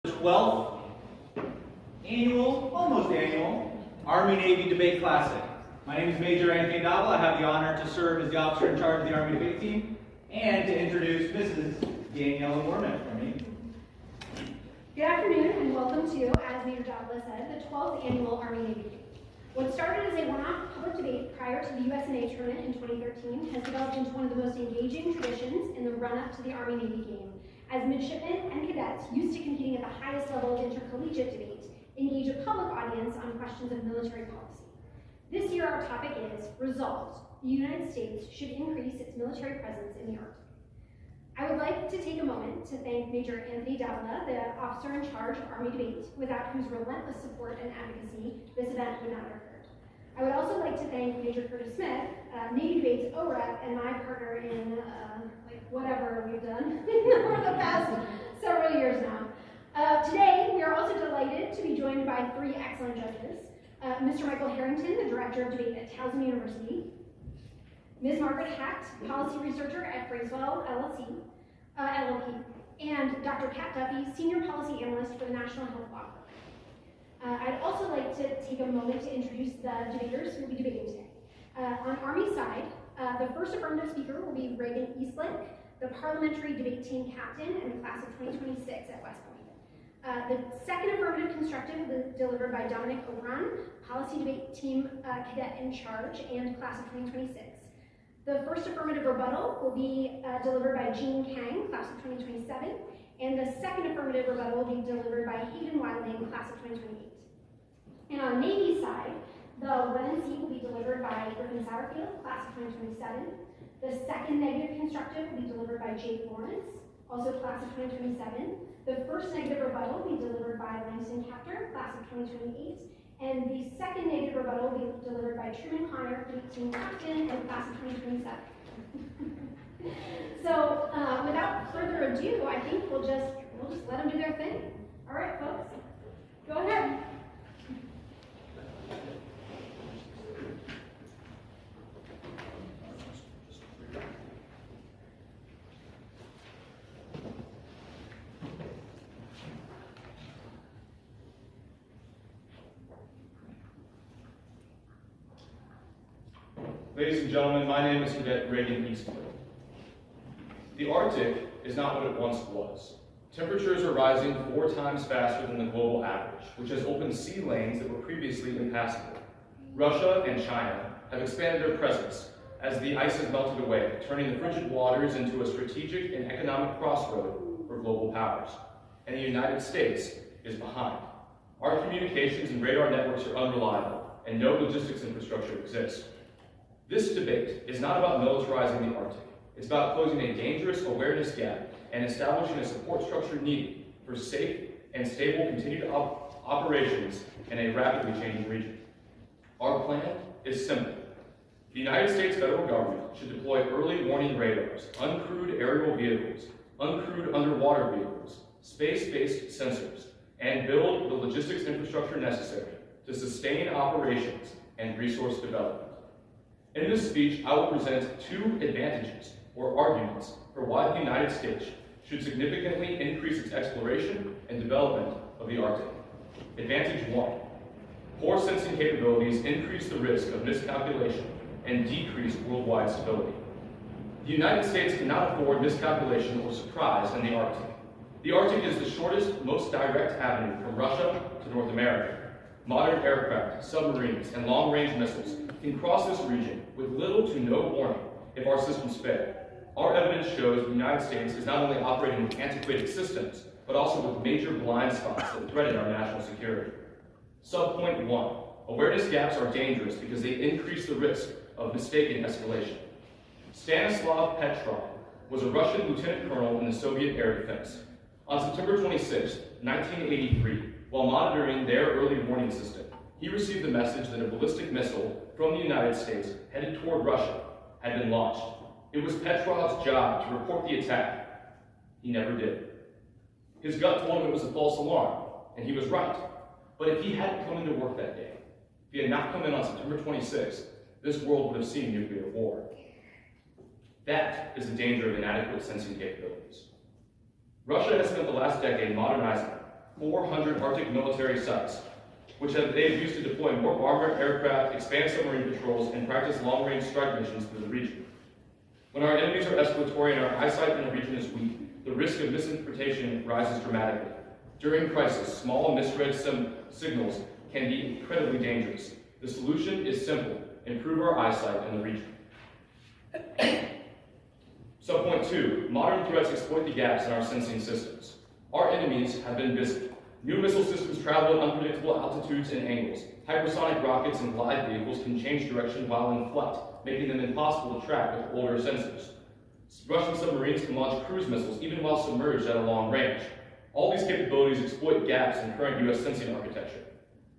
12th annual, almost annual, Army-Navy Debate Classic. My name is Major Anthony Davila. I have the honor to serve as the officer in charge of the Army Debate Team and to introduce Mrs. Daniela Gorman for me. Good afternoon and welcome to, as Major Davila said, the 12th annual Army-Navy Debate. What started as a one-off public debate prior to the USNA tournament in 2013 has developed into one of the most engaging traditions in the run-up to the Army-Navy game, as midshipmen and cadets used to competing at the highest level of intercollegiate debate engage a public audience on questions of military policy. This year our topic is, resolved, the United States should increase its military presence in the Arctic. I would like to take a moment to thank Major Anthony Davila, the officer in charge of Army Debate, without whose relentless support and advocacy this event would not have occurred. I would also like to thank Major Curtis Smith, Navy Debate's OREP, and my partner in whatever we've done over the past several years now. Today, we are also delighted to be joined by three excellent judges. Mr. Michael Harrington, the Director of Debate at Towson University, Ms. Margaret Hacht, Policy Researcher at Bracewell LLP, and Dr. Kat Duffy, Senior Policy Analyst for the National Health Law Firm. I'd also like to take a moment to introduce the debaters who will be debating today. On Army side, the first affirmative speaker will be Reagan Eastlake, the Parliamentary Debate Team Captain in the class of 2026 at West Point. The second affirmative constructive will be delivered by Dominic O'Brien, Policy Debate Team Cadet in Charge and class of 2026. The first affirmative rebuttal will be delivered by Jean Kang, class of 2027, and the second affirmative rebuttal will be delivered by Hayden Wilding, class of 2028. And on Navy side, the LNC will be delivered by Griffin Sourfield, class of 2027. The second negative constructive will be delivered by Jake Lawrence, also class of 2027. The first negative rebuttal will be delivered by Langston Capter, class of 2028. And the second negative rebuttal will be delivered by Truman Connor, Debate Team Captain, and class of 2027. So without further ado, I think we'll just let them do their thing. All right, folks, go ahead. Ladies and gentlemen, my name is Cadet Reagan Eastlake. The Arctic is not what it once was. Temperatures are rising 4 times faster than the global average, which has opened sea lanes that were previously impassable. Russia and China have expanded their presence as the ice has melted away, turning the frigid waters into a strategic and economic crossroad for global powers. And the United States is behind. Our communications and radar networks are unreliable, and no logistics infrastructure exists. This debate is not about militarizing the Arctic. It's about closing a dangerous awareness gap and establishing a support structure needed for safe and stable continued operations in a rapidly changing region. Our plan is simple. The United States federal government should deploy early warning radars, uncrewed aerial vehicles, uncrewed underwater vehicles, space-based sensors, and build the logistics infrastructure necessary to sustain operations and resource development. In this speech, I will present 2 advantages or arguments for why the United States should significantly increase its exploration and development of the Arctic. Advantage 1, poor sensing capabilities increase the risk of miscalculation and decrease worldwide stability. The United States cannot afford miscalculation or surprise in the Arctic. The Arctic is the shortest, most direct avenue from Russia to North America. Modern aircraft, submarines, and long-range missiles can cross this region with little to no warning if our systems fail. Our evidence shows the United States is not only operating with antiquated systems, but also with major blind spots that threaten our national security. Subpoint 1, awareness gaps are dangerous because they increase the risk of mistaken escalation. Stanislav Petrov was a Russian lieutenant colonel in the Soviet air defense. On September 26, 1983, while monitoring their early warning system, he received the message that a ballistic missile from the United States headed toward Russia had been launched. It was Petrov's job to report the attack. He never did. His gut told him it was a false alarm, and he was right. But if he hadn't come into work that day, if he had not come in on September 26th, this world would have seen nuclear war. That is the danger of inadequate sensing capabilities. Russia has spent the last decade modernizing 400 Arctic military sites, which they have used to deploy more armored aircraft, expand submarine patrols, and practice long-range strike missions through the region. When our enemies are escalatory and our eyesight in the region is weak, the risk of misinterpretation rises dramatically. During crisis, small misread signals can be incredibly dangerous. The solution is simple: improve our eyesight in the region. Subpoint 2, modern threats exploit the gaps in our sensing systems. Our enemies have been busy. New missile systems travel at unpredictable altitudes and angles. Hypersonic rockets and glide vehicles can change direction while in flight, making them impossible to track with older sensors. Russian submarines can launch cruise missiles even while submerged at a long range. All these capabilities exploit gaps in current U.S. sensing architecture.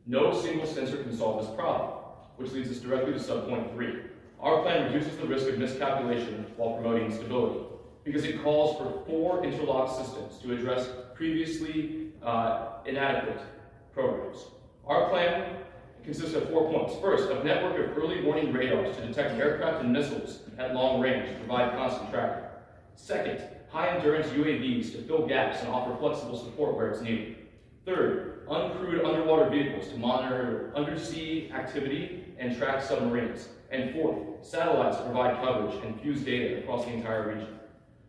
No single sensor can solve this problem, which leads us directly to subpoint 3. Our plan reduces the risk of miscalculation while promoting stability, because it calls for 4 interlocked systems to address previously inadequate programs. Our plan consists of 4 points. First, a network of early warning radars to detect aircraft and missiles at long range to provide constant tracking. Second, high-endurance UAVs to fill gaps and offer flexible support where it's needed. Third, uncrewed underwater vehicles to monitor undersea activity and track submarines. And fourth, satellites to provide coverage and fuse data across the entire region.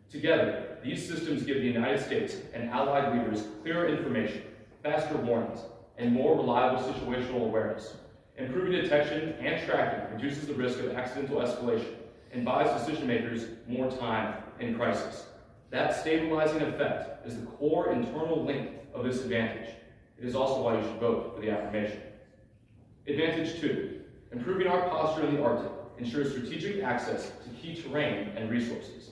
Together, these systems give the United States and allied leaders clearer information, faster warnings, and more reliable situational awareness. Improving detection and tracking reduces the risk of accidental escalation and buys decision makers more time in crisis. That stabilizing effect is the core internal link of this advantage. It is also why you should vote for the affirmation. Advantage 2. Improving our posture in the Arctic ensures strategic access to key terrain and resources.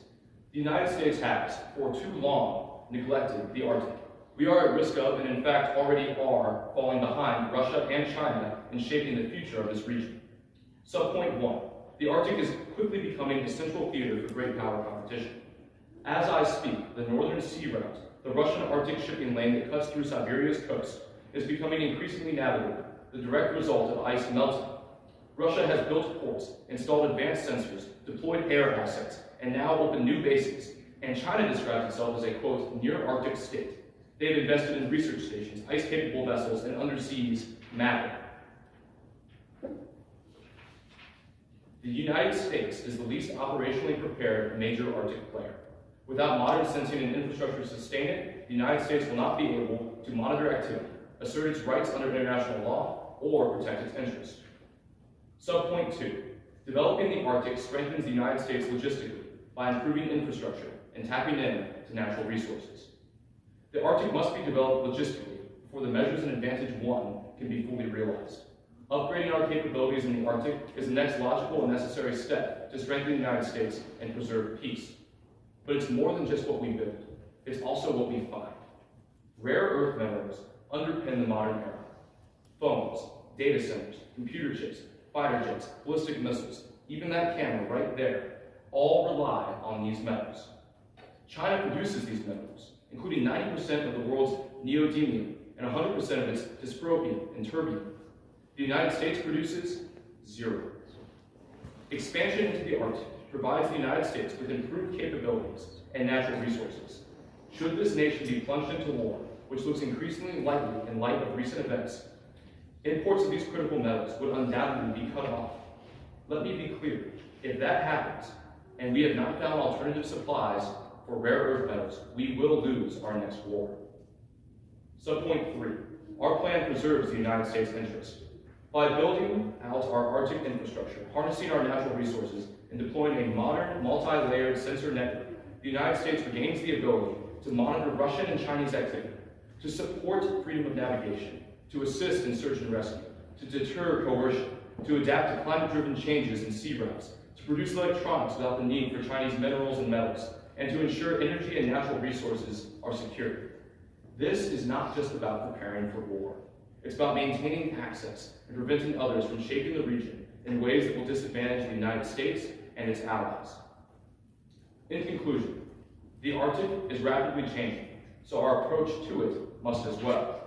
The United States has, for too long, neglected the Arctic. We are at risk of, and in fact already are, falling behind Russia and China in shaping the future of this region. Subpoint 1. The Arctic is quickly becoming a central theater for great power competition. As I speak, the Northern Sea Route, the Russian Arctic shipping lane that cuts through Siberia's coast, is becoming increasingly navigable, the direct result of ice melting. Russia has built ports, installed advanced sensors, deployed air assets, and now opened new bases. And China describes itself as a, quote, near-Arctic state. They have invested in research stations, ice-capable vessels, and underseas mapping. The United States is the least operationally prepared major Arctic player. Without modern sensing and infrastructure to sustain it, the United States will not be able to monitor activity, assert its rights under international law, or protect its interests. Subpoint 2. Developing the Arctic strengthens the United States logistically by improving infrastructure and tapping in to natural resources. The Arctic must be developed logistically before the measures in Advantage 1 can be fully realized. Upgrading our capabilities in the Arctic is the next logical and necessary step to strengthen the United States and preserve peace. But it's more than just what we build. It's also what we find. Rare earth minerals underpin the modern era. Phones, data centers, computer chips, fighter jets, ballistic missiles, even that camera right there, all rely on these metals. China produces these minerals, including 90% of the world's neodymium and 100% of its dysprosium and terbium. The United States produces 0. Expansion into the Arctic provides the United States with improved capabilities and natural resources. Should this nation be plunged into war, which looks increasingly likely in light of recent events, imports of these critical metals would undoubtedly be cut off. Let me be clear, if that happens, and we have not found alternative supplies for rare earth metals, we will lose our next war. Subpoint 3. Our plan preserves the United States' interest. By building out our Arctic infrastructure, harnessing our natural resources, and deploying a modern, multi-layered sensor network, the United States regains the ability to monitor Russian and Chinese activity, to support freedom of navigation, to assist in search and rescue, to deter coercion, to adapt to climate-driven changes in sea routes, to produce electronics without the need for Chinese minerals and metals, and to ensure energy and natural resources are secure. This is not just about preparing for war. It's about maintaining access and preventing others from shaping the region in ways that will disadvantage the United States and its allies. In conclusion, the Arctic is rapidly changing, so our approach to it must as well.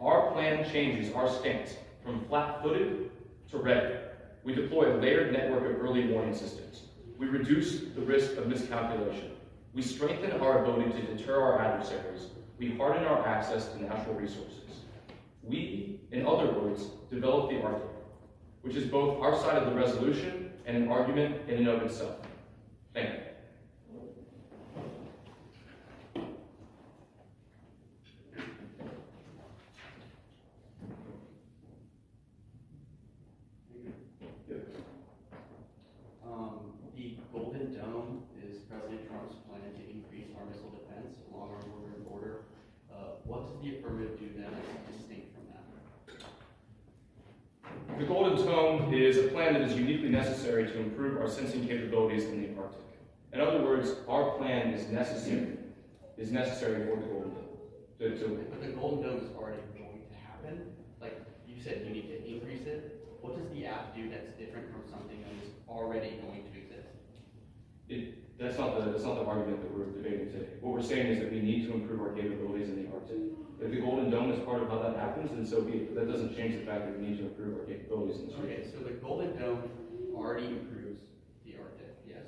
Our plan changes our stance from flat-footed to ready. We deploy a layered network of early warning systems. We reduce the risk of miscalculation. We strengthen our ability to deter our adversaries. We We harden our access to natural resources. We, in other words, develop the Arctic, which is both our side of the resolution and an argument in and of itself. Thank you. The Golden Dome is President Trump's plan to increase our missile defense along our northern border. What does the affirmative do then that's distinct from that? The Golden Dome is a plan that is uniquely necessary to improve our sensing capabilities in the Arctic. In other words, our plan is necessary for the Golden Dome. But the Golden Dome is already going to happen. Like you said, you need to increase it. What does the app do that's different from something that is already going to exist? That's not the argument that we're debating today. What we're saying is that we need to improve our capabilities in the Arctic. If the Golden Dome is part of how that happens, then so be it. But that doesn't change the fact that we need to improve our capabilities in this region. Okay, so the Golden Dome already improves the Arctic, yes?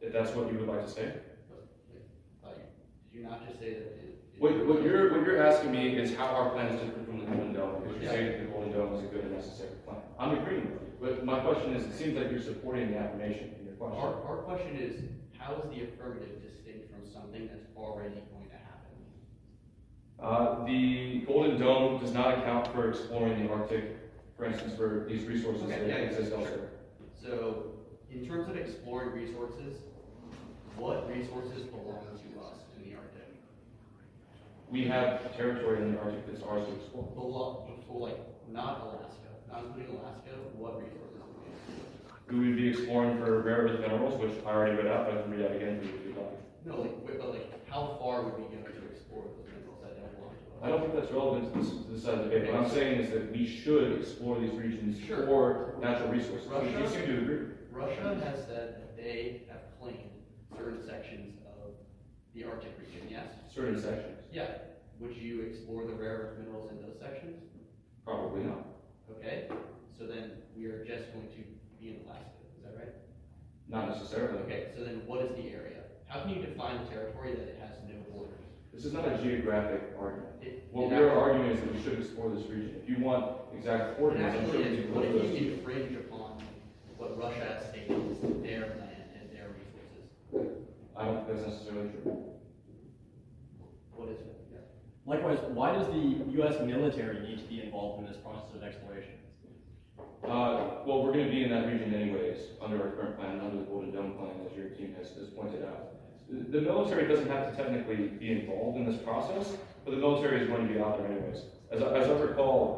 If that's what you would like to say. Did you not just say that What you're asking me is how our plan is different from the Golden Dome, because you're saying that the Golden Dome is a good and necessary plan. I'm agreeing with you, but my question is, it seems like you're supporting the affirmation in your question. Our question is, how is the affirmative distinct from something that's already going to happen? The Golden Dome does not account for exploring the Arctic, for instance, for these resources that exist elsewhere. So, in terms of exploring resources, what resources belong to us in the Arctic? We have territory in the Arctic that's ours to explore. Like, not Alaska, not including Alaska, what resources do we explore? We would be exploring for rare earth minerals, which I already read out, but I can read out again if you'd like. No, how far would we go to explore those minerals that don't belong to us? I don't think that's relevant to this debate. What I'm saying is that we should explore these regions Sure. for natural resources. Russia? You seem to agree. Russia has said that they have claimed certain sections of the Arctic region, yes? Certain sections. Yeah. Would you explore the rare earth minerals in those sections? Probably not. Okay, so then we are just going to be in Alaska, is that right? Not necessarily. Okay, so then what is the area? How can you define a territory that it has no borders? This is not a geographic argument. What It we are actually- arguing is that we should explore this region. If you want exact coordinates, I'm sure we Actually, can what look if those. you infringe upon what Russia has stated is their land and their resources? I don't think that's necessarily true. What is it? Likewise, why does the U.S. military need to be involved in this process of exploration? Well, we're going to be in that region anyways, under our current plan, under the Golden Dome plan, as your team has pointed out. The military doesn't have to technically be involved in this process, but the military is going to be out there anyways. As I recall,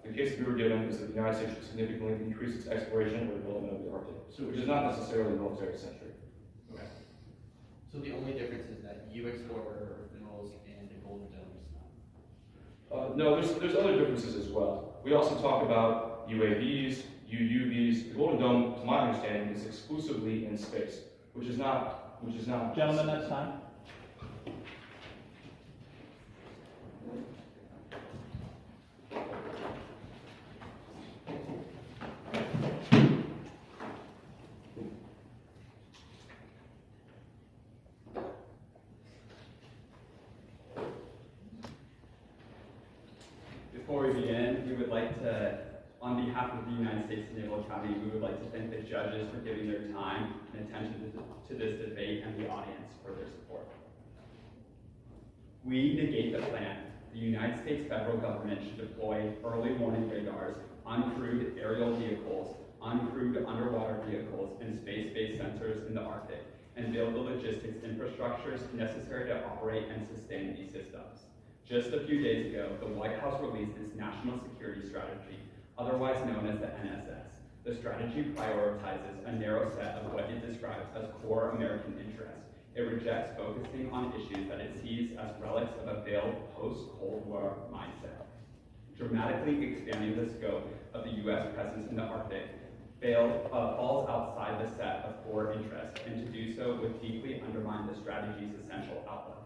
the case that we were given is that the United States should significantly increase its exploration or development of the Arctic, which is not necessarily military-centric. Okay. So the only difference is that you explore rare earth minerals and the Golden Dome does not. No, there's other differences as well. We also talk about UAVs, UUVs. The Golden Dome, to my understanding, is exclusively in space, which is not. Gentlemen, that's time. Before we begin, we would like to, on behalf of the United States Naval Academy, we would like to thank the judges for giving their time and attention to this debate and the audience for their support. We negate the plan. The United States federal government should deploy early warning radars, uncrewed aerial vehicles, uncrewed underwater vehicles, and space-based sensors in the Arctic, and build the logistics infrastructures necessary to operate and sustain these systems. Just a few days ago, the White House released its National Security Strategy, otherwise known as the NSS. The strategy prioritizes a narrow set of what it describes as core American interests. It rejects focusing on issues that it sees as relics of a failed post-Cold War mindset. Dramatically expanding the scope of the U.S. presence in the Arctic falls outside the set of core interests, and to do so would deeply undermine the strategy's essential outlook.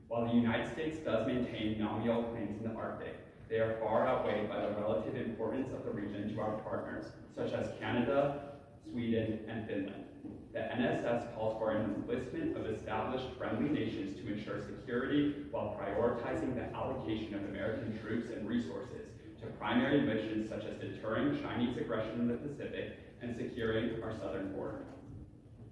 While the United States does maintain nominal claims in the Arctic, they are far outweighed by the relative importance of the region to our partners, such as Canada, Sweden, and Finland. The NSS calls for an enlistment of established friendly nations to ensure security while prioritizing the allocation of American troops and resources to primary missions such as deterring Chinese aggression in the Pacific and securing our southern border.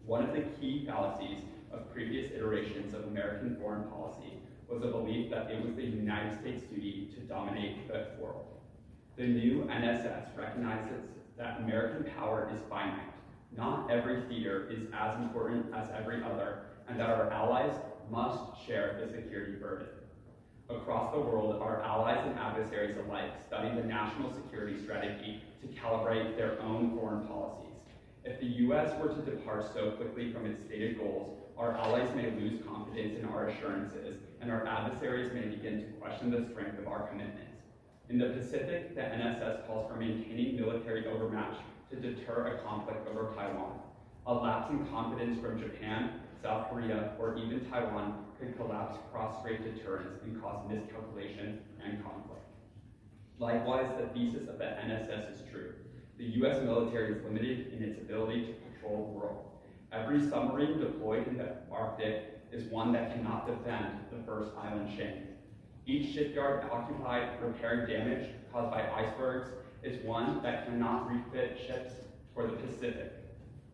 One of the key fallacies of previous iterations of American foreign policy was the belief that it was the United States' duty to dominate the world. The new NSS recognizes that American power is finite. Not every theater is as important as every other, and that our allies must share the security burden. Across the world, our allies and adversaries alike study the national security strategy to calibrate their own foreign policies. If the U.S. were to depart so quickly from its stated goals, our allies may lose confidence in our assurances, and our adversaries may begin to question the strength of our commitments. In the Pacific, the NSS calls for maintaining military overmatch to deter a conflict over Taiwan. A lapse in confidence from Japan, South Korea, or even Taiwan could collapse cross-strait deterrence and cause miscalculation and conflict. Likewise, the thesis of the NSS is true. The U.S. military is limited in its ability to patrol the world. Every submarine deployed in the Arctic is one that cannot defend the first island chain. Each shipyard occupied repairing damage caused by icebergs is one that cannot refit ships for the Pacific.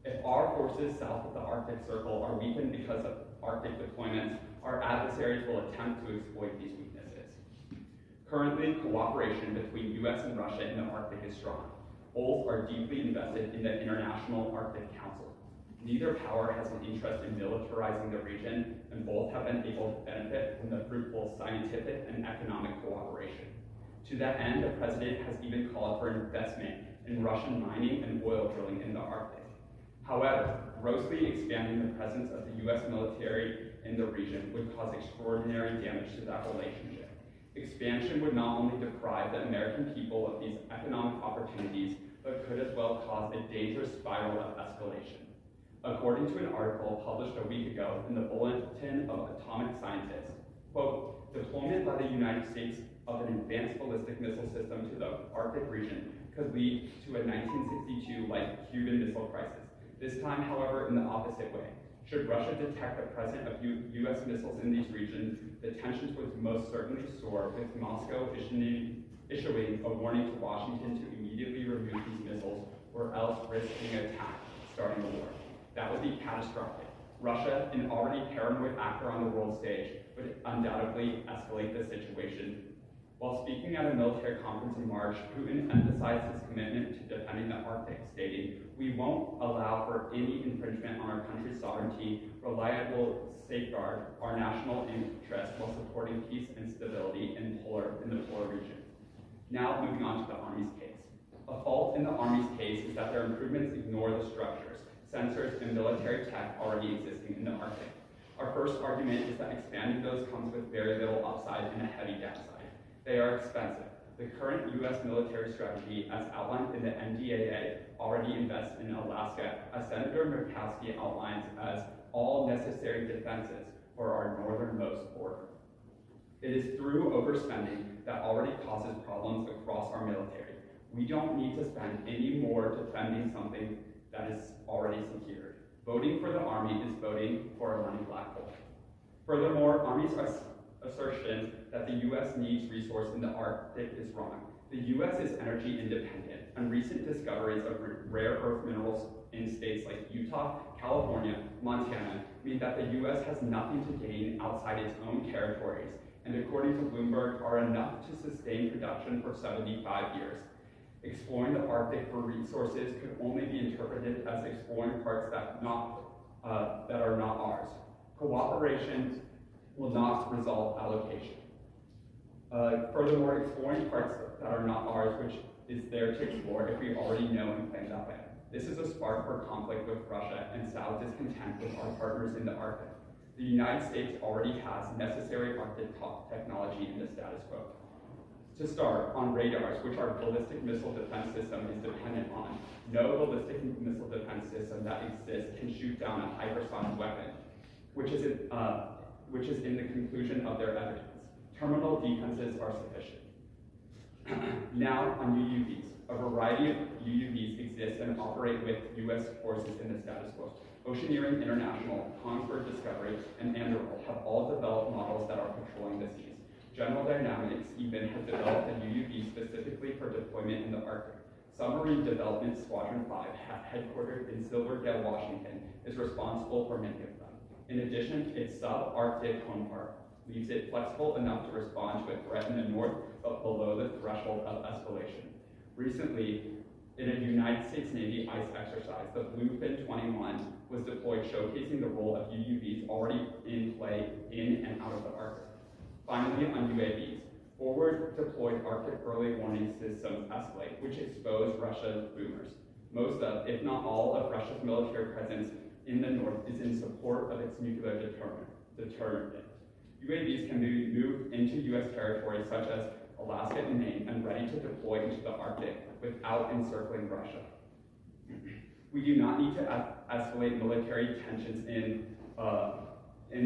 If our forces south of the Arctic Circle are weakened because of Arctic deployments, our adversaries will attempt to exploit these weaknesses. Currently, cooperation between U.S. and Russia in the Arctic is strong. Both are deeply invested in the International Arctic Council. Neither power has an interest in militarizing the region, and both have been able to benefit from the fruitful scientific and economic cooperation. To that end, the president has even called for investment in Russian mining and oil drilling in the Arctic. However, grossly expanding the presence of the U.S. military in the region would cause extraordinary damage to that relationship. Expansion would not only deprive the American people of these economic opportunities, but could as well cause a dangerous spiral of escalation. According to an article published a week ago in the Bulletin of Atomic Scientists, quote, deployment by the United States of an advanced ballistic missile system to the Arctic region could lead to a 1962-like Cuban Missile Crisis. This time, however, in the opposite way. Should Russia detect the presence of U.S. missiles in these regions, the tensions would most certainly soar, with Moscow issuing a warning to Washington to immediately remove these missiles, or else risk being attacked, starting the war. That would be catastrophic. Russia, an already paranoid actor on the world stage, would undoubtedly escalate the situation. While speaking at a military conference in March, Putin emphasized his commitment to defending the Arctic, stating, "We won't allow for any infringement on our country's sovereignty, reliable safeguard our national interest while supporting peace and stability in the polar region." Now moving on to the Army's case. A fault in the Army's case is that their improvements ignore the structures, sensors, and military tech already existing in the Arctic. Our first argument is that expanding those comes with very little upside and a heavy downside. They are expensive. The current U.S. military strategy, as outlined in the NDAA, already invests in Alaska, as Senator Murkowski outlines as all necessary defenses for our northernmost border. It is through overspending that already causes problems across our military. We don't need to spend any more defending something that is already secured. Voting for the Army is voting for a money black hole. Furthermore, Army's assertion that the U.S. needs resource in the Arctic is wrong. The U.S. is energy independent, and recent discoveries of rare earth minerals in states like Utah, California, Montana mean that the U.S. has nothing to gain outside its own territories, and according to Bloomberg, are enough to sustain production for 75 years. Exploring the Arctic for resources could only be interpreted as exploring parts that are not ours. Cooperation will not resolve allocation. Furthermore, exploring parts that are not ours, which is there to explore if we already know and claim that way. This is a spark for conflict with Russia and sow discontent with our partners in the Arctic. The United States already has necessary Arctic technology in the status quo. To start, on radars, which our ballistic missile defense system is dependent on, no ballistic missile defense system that exists can shoot down a hypersonic weapon, which is in the conclusion of their evidence. Terminal defenses are sufficient. Now on UUVs. A variety of UUVs exist and operate with U.S. forces in the status quo. Oceaneering International, Kongsberg Discovery, and Anduril have all developed models that are patrolling the seas. General Dynamics even has developed a UUV specifically for deployment in the Arctic. Submarine Development Squadron 5, headquartered in Silvergate, Washington, is responsible for many of them. In addition, its subarctic counterpart leaves it flexible enough to respond to a threat in the north, but below the threshold of escalation. Recently, in a United States Navy ice exercise, the Bluefin 21 was deployed, showcasing the role of UUVs already in play in and out of the Arctic. Finally, on UAVs, forward deployed Arctic early warning systems escalate, which expose Russia's boomers. Most of, if not all, of Russia's military presence in the north is in support of its nuclear deterrent. UAVs can be moved into U.S. territory such as Alaska and Maine and ready to deploy into the Arctic without encircling Russia. We do not need to escalate military tensions in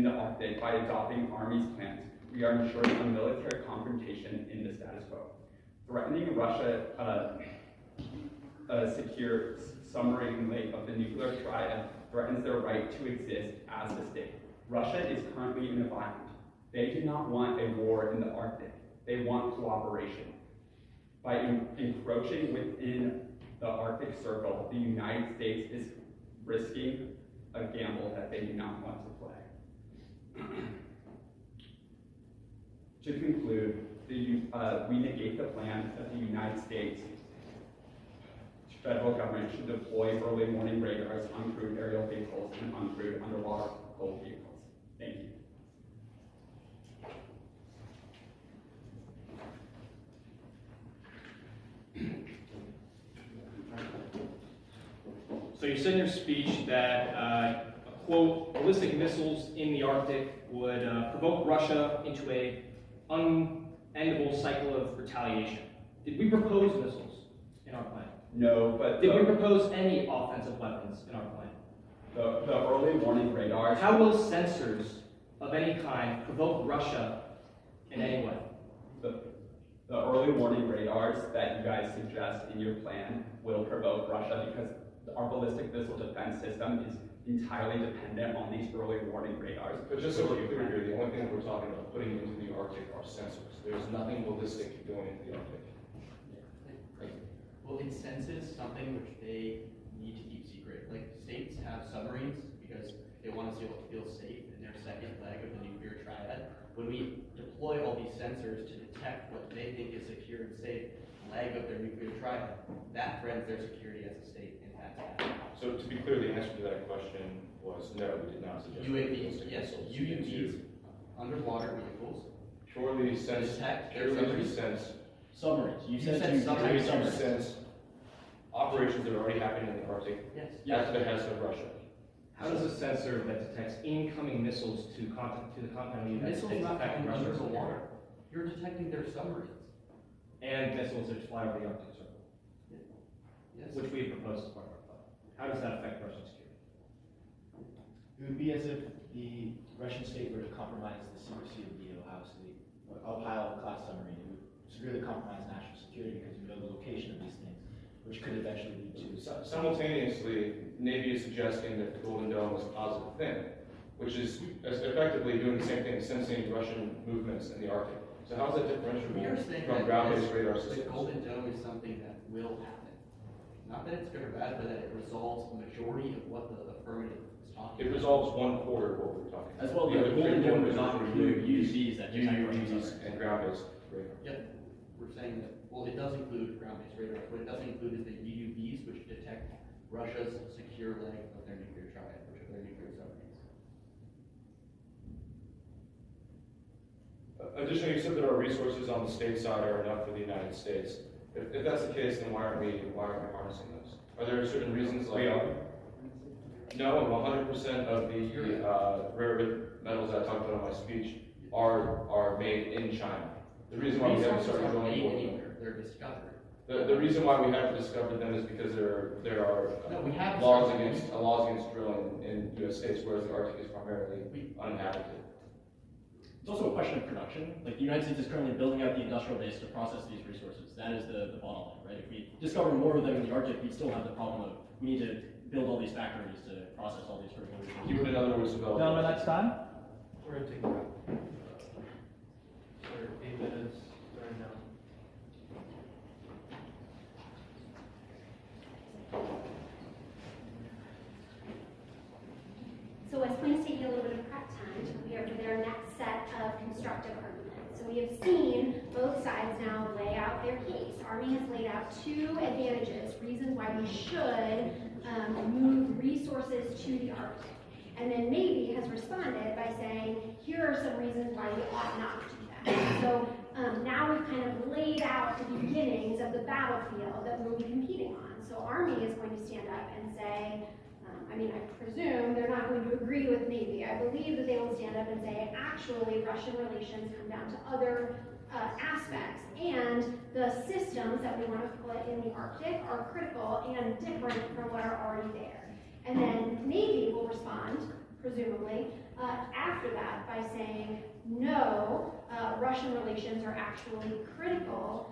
the Arctic by adopting Army's plans. We are ensuring a military confrontation in the status quo. Threatening Russia secure submarine lake of the nuclear triad threatens their right to exist as a state. Russia is currently in a bind. They do not want a war in the Arctic. They want cooperation. By encroaching within the Arctic Circle, the United States is risking a gamble that they do not want to play. To conclude, we negate the plan that the United States federal government should deploy early warning radars, uncrewed aerial vehicles, and uncrewed underwater vehicles. Thank you. So you said in your speech that, quote, ballistic missiles in the Arctic would provoke Russia into a unendable cycle of retaliation. Did we propose missiles in our plan? No, but Did we propose any offensive weapons in our plan? the early warning radars. How will sensors of any kind provoke Russia in any way? The early warning radars that you guys suggest in your plan will provoke Russia because our ballistic missile defense system is entirely dependent on these early warning radars. But just so we're clear here, the only thing that we're talking about putting into the Arctic are sensors. There's nothing ballistic going into the Arctic. Well, it senses something which they need to keep secret. Like, states have submarines because they want to feel safe in their second leg of the nuclear triad. When we deploy all these sensors to detect what they think is secure and safe leg of their nuclear triad, that threatens their security as a state, and that's happening. So to be clear, the answer to that question was no, we did not suggest UAVs, ballistic yes, missiles UUVs, into underwater vehicles, purely sense, detect purely to submarines. sense, Submarines. You said said you submarines. purely to sense operations that are already happening in the Arctic Yes. at the behest of Russia. How does a sensor that detects incoming missiles to the continental United Missiles States not affect coming under Russia's the security? water. You're detecting their submarines. And missiles that fly over the Arctic Circle, Yes. which we have proposed as part of our plan. How does that affect Russian security? It would be as if the Russian state were to compromise the secrecy of the Ohio-class submarine. It would severely compromise national security because you know the location of these things, which could eventually lead to. Simultaneously, Navy is suggesting that the Golden Dome was a positive thing, which is effectively doing the same thing, sensing Russian movements in the Arctic. So how is that We are saying differentiable from that ground-based radar the systems? Golden Dome is something that will happen. Not that it's good or bad, but that it resolves a majority of what the affirmative is talking It about. resolves 1/4 of what we're talking about. As well, The the other Golden Dome 3/4 does not is include UUVs that detect Russian UUVs submarines. and ground-based radar. Yep, we're saying that, well, it does include ground-based radar. What it doesn't include is the UUVs, which detect Russia's secure leg of their nuclear triad, which are their nuclear submarines. Additionally, you said that our resources on the state side are enough for the United States. If that's the case, then why aren't we harnessing those? Are there certain reasons like? We are. No, 100% of the rare earth metals I talked about in my speech are made in China. The reason why we haven't Resources started aren't drilling made for them. anywhere, they're discovered. The reason why we haven't discovered them is because there are No, we have laws discovered against drilling in U.S. states, whereas the Arctic is primarily We- uninhabited. It's also a question of production. Like the United States is currently building out the industrial base to process these resources. That is the bottom line, right? If we discover more of them in the Arctic, we still have the problem of we need to build all these factories to process all these critical resources. Keep it in other words, develop. Gentlemen, that's time. We're gonna take a break. For 8 minutes, starting now. So it's going to take you a little bit of prep time to prepare for their next set of constructive arguments. So we have seen both sides now lay out their case. Army has laid out two advantages, reasons why we should move resources to the Arctic. And then Navy has responded by saying, here are some reasons why we ought not to do that. So now we've kind of laid out the beginnings of the battlefield that we'll be competing on. So Army is going to stand up and say, I presume they're not going to agree with Navy. I believe that they will stand up and say, actually, Russian relations come down to other aspects, and the systems that we want to put in the Arctic are critical and different from what are already there. And then Navy will respond, presumably, after that by saying, no, Russian relations are actually critical.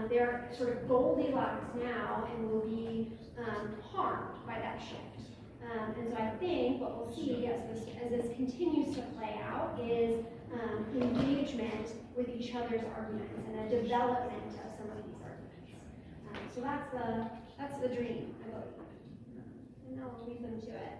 They're sort of Goldilocks now and will be harmed by that shift. And so I think what we'll see as this continues to play out is engagement with each other's arguments and a development of some of these arguments. So that's the dream, I believe. And I'll leave them to it.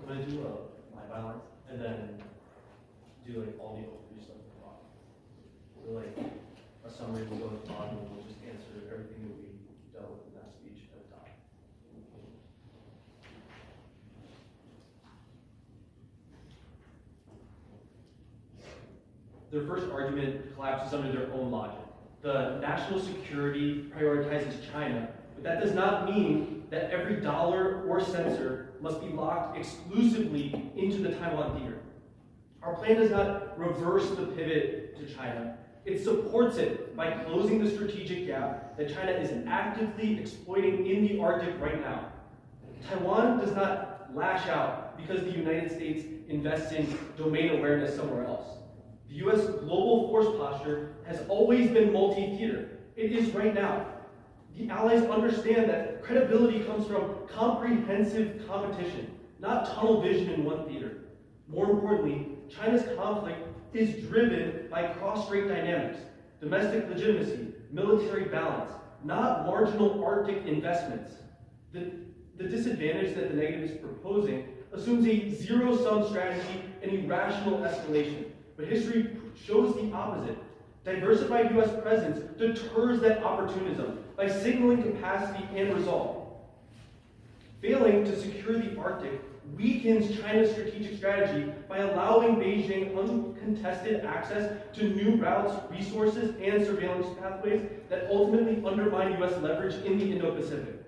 I'm gonna do my bylines and then do like all the overview stuff at the bottom. So like a summary will go at the bottom and we'll just answer everything that we dealt with in that speech at the top. Their first argument collapses under their own logic. The national security prioritizes China, but that does not mean that every dollar or sensor must be locked exclusively into the Taiwan theater. Our plan does not reverse the pivot to China. It supports it by closing the strategic gap that China is actively exploiting in the Arctic right now. Taiwan does not lash out because the United States invests in domain awareness somewhere else. The U.S. global force posture has always been multi-theater. It is right now. The Allies understand that credibility comes from comprehensive competition, not tunnel vision in one theater. More importantly, China's conflict is driven by cross-strait dynamics, domestic legitimacy, military balance, not marginal Arctic investments. The disadvantage that the negative is proposing assumes a zero-sum strategy and irrational escalation, but history shows the opposite. Diversified U.S. presence deters that opportunism by signaling capacity and resolve. Failing to secure the Arctic weakens China's strategic strategy by allowing Beijing uncontested access to new routes, resources, and surveillance pathways that ultimately undermine U.S. leverage in the Indo-Pacific.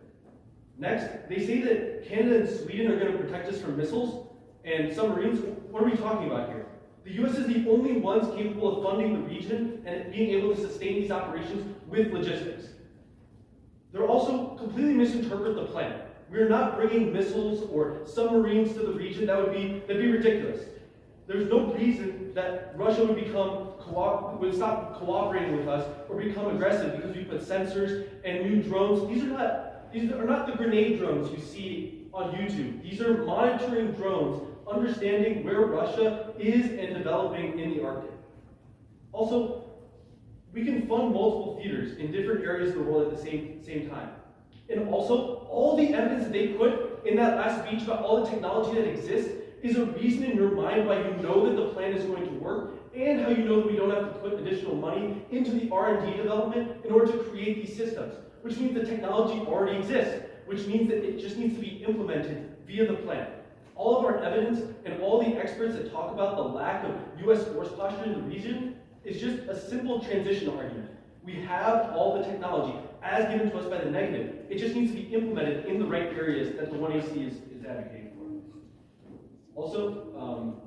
Next, they say that Canada and Sweden are going to protect us from missiles and submarines. What are we talking about here? The U.S. is the only ones capable of funding the region and being able to sustain these operations with logistics. They're also completely misinterpret the plan. We're not bringing missiles or submarines to the region. That'd be ridiculous. There's no reason that Russia would stop cooperating with us or become aggressive because we put sensors and new drones. These are not the grenade drones you see on YouTube. These are monitoring drones, understanding where Russia is and developing in the Arctic. Also, we can fund multiple theaters in different areas of the world at the same time. And also, all the evidence that they put in that last speech about all the technology that exists is a reason in your mind why you know that the plan is going to work, and how you know that we don't have to put additional money into the R&D development in order to create these systems, which means the technology already exists, which means that it just needs to be implemented via the plan. All of our evidence and all the experts that talk about the lack of U.S. force posture in the region is just a simple transition argument. We have all the technology as given to us by the negative. It just needs to be implemented in the right areas that the 1AC is advocating for. Also,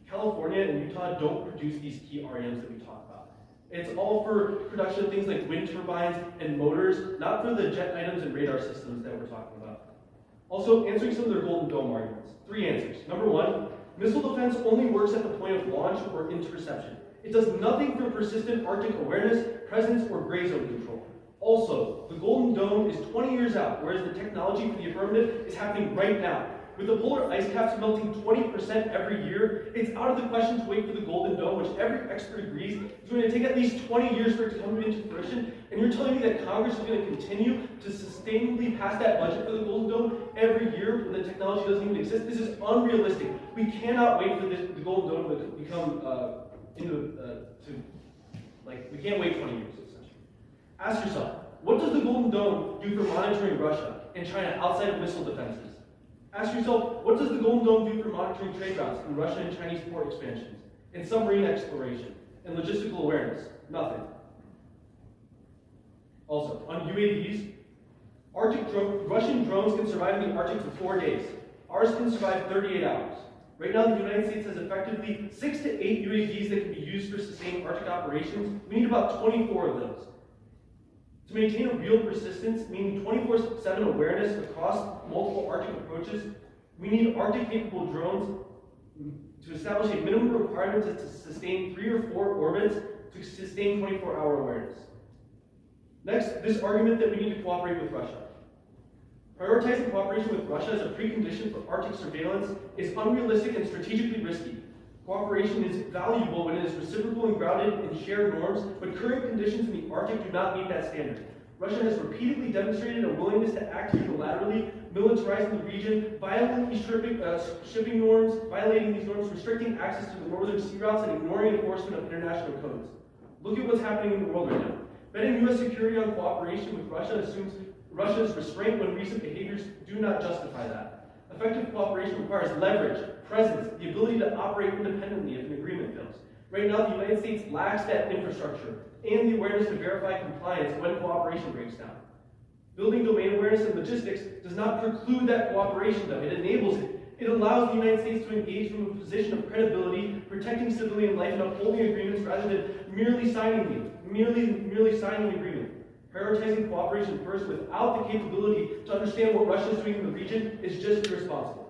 California and Utah don't produce these key REMs that we talk about. It's all for production of things like wind turbines and motors, not for the jet items and radar systems that we're talking about. Also, answering some of their Golden Dome arguments. 3 answers. Number 1, missile defense only works at the point of launch or interception. It does nothing for persistent Arctic awareness, presence, or gray zone control. Also, the Golden Dome is 20 years out, whereas the technology for the affirmative is happening right now. With the polar ice caps melting 20% every year, it's out of the question to wait for the Golden Dome, which every expert agrees is going to take at least 20 years for it to come into fruition. And you're telling me that Congress is going to continue to sustainably pass that budget for the Golden Dome every year when the technology doesn't even exist? This is unrealistic. We cannot wait for the Golden Dome to become we can't wait 20 years, essentially. Ask yourself, what does the Golden Dome do for monitoring Russia and China outside of missile defenses? Ask yourself, what does the Golden Dome do for monitoring trade routes and Russian and Chinese port expansions, and submarine exploration, and logistical awareness? Nothing. Also, on UAVs, Russian drones can survive in the Arctic for 4 days. Ours can survive 38 hours. Right now, the United States has effectively 6 to 8 UAVs that can be used for sustained Arctic operations. We need about 24 of those. To maintain a real persistence, meaning 24/7 awareness across multiple Arctic approaches, we need Arctic-capable drones to establish a minimum requirement to sustain 3 or 4 orbits to sustain 24-hour awareness. Next, this argument that we need to cooperate with Russia. Prioritizing cooperation with Russia as a precondition for Arctic surveillance is unrealistic and strategically risky. Cooperation is valuable when it is reciprocal and grounded in shared norms, but current conditions in the Arctic do not meet that standard. Russia has repeatedly demonstrated a willingness to act unilaterally, militarizing the region, violently shipping norms, violating these norms, restricting access to the northern sea routes, and ignoring enforcement of international codes. Look at what's happening in the world right now. Betting U.S. security on cooperation with Russia assumes Russia's restraint when recent behaviors do not justify that. Effective cooperation requires leverage, presence, the ability to operate independently if an agreement fails. Right now, the United States lacks that infrastructure and the awareness to verify compliance when cooperation breaks down. Building domain awareness and logistics does not preclude that cooperation, though. It enables it. It allows the United States to engage from a position of credibility, protecting civilian life and upholding agreements rather than merely signing the agreement. Prioritizing cooperation first without the capability to understand what Russia is doing in the region is just irresponsible.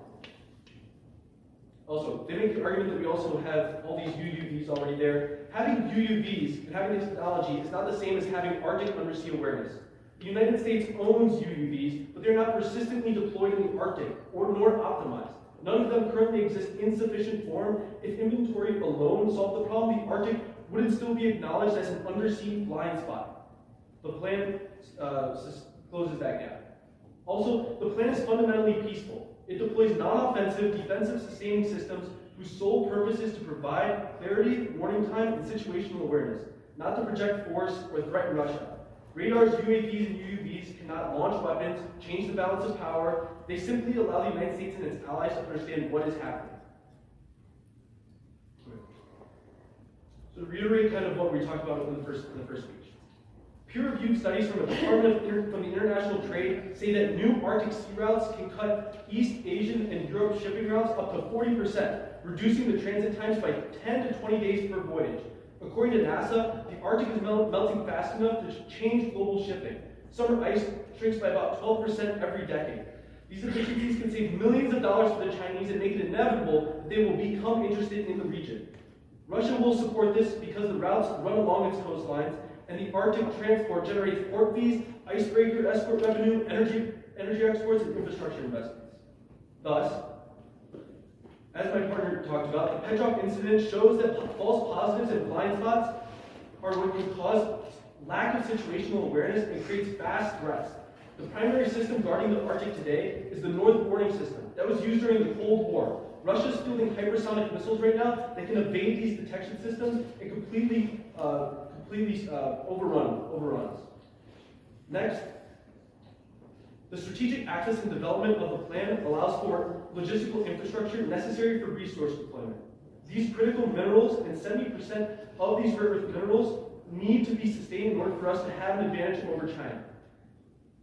Also, they make the argument that we also have all these UUVs already there. Having UUVs and having this technology is not the same as having Arctic undersea awareness. The United States owns UUVs, but they're not persistently deployed in the Arctic or nor optimized. None of them currently exist in sufficient form. If inventory alone solved the problem, the Arctic wouldn't still be acknowledged as an undersea blind spot. The plan closes that gap. Also, the plan is fundamentally peaceful. It deploys non-offensive, defensive sustaining systems whose sole purpose is to provide clarity, warning time, and situational awareness, not to project force or threaten Russia. Radars, UAVs, and UUVs cannot launch weapons, change the balance of power. They simply allow the United States and its allies to understand what is happening. So to reiterate kind of what we talked about in the first speech. Peer-reviewed studies from the International Trade say that new Arctic sea routes can cut East Asian and Europe shipping routes up to 40%, reducing the transit times by 10 to 20 days per voyage. According to NASA, the Arctic is melting fast enough to change global shipping. Summer ice shrinks by about 12% every decade. These efficiencies can save millions of dollars for the Chinese and make it inevitable that they will become interested in the region. Russia will support this because the routes run along its coastlines, and the Arctic transport generates port fees, icebreaker export revenue, energy exports, and infrastructure investments. Thus, as my partner talked about, the Petrov incident shows that false positives and blind spots are what can cause lack of situational awareness and creates vast threats. The primary system guarding the Arctic today is the North Warning System that was used during the Cold War. Russia's fielding hypersonic missiles right now that can evade these detection systems and completely overrun us. Next, the strategic access and development of the plan allows for logistical infrastructure necessary for resource deployment. These critical minerals and 70% of these rare earth minerals need to be sustained in order for us to have an advantage over China.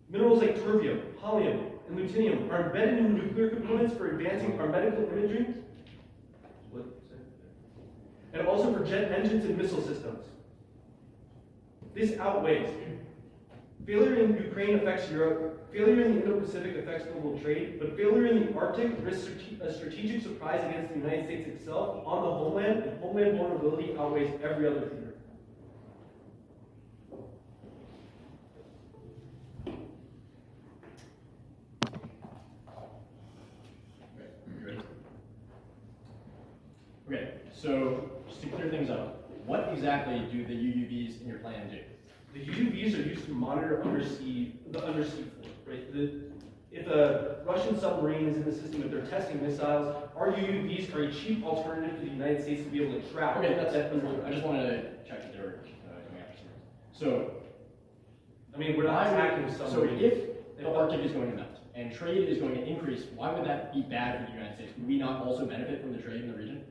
Minerals like terbium, holmium, and lutetium are embedded in nuclear components for advancing our medical imaging, and also for jet engines and missile systems. This outweighs failure in Ukraine affects Europe, failure in the Indo-Pacific affects global trade, but failure in the Arctic risks a strategic surprise against the United States itself on the homeland, and homeland vulnerability outweighs every other theater. Okay, so just to clear things up, what exactly do the UUVs in your plan do? The UUVs are used to monitor the undersea floor, right? If a Russian submarine is in the system, if they're testing missiles, our UUVs are a cheap alternative for the United States to be able to track. Okay, that's it. I just wanted to check that they were coming after something. So, I mean, we're not attacking so submarines. if the Arctic is going to melt and trade is going to increase, why would that be bad for the United States? Would we not also benefit from the trade in the region?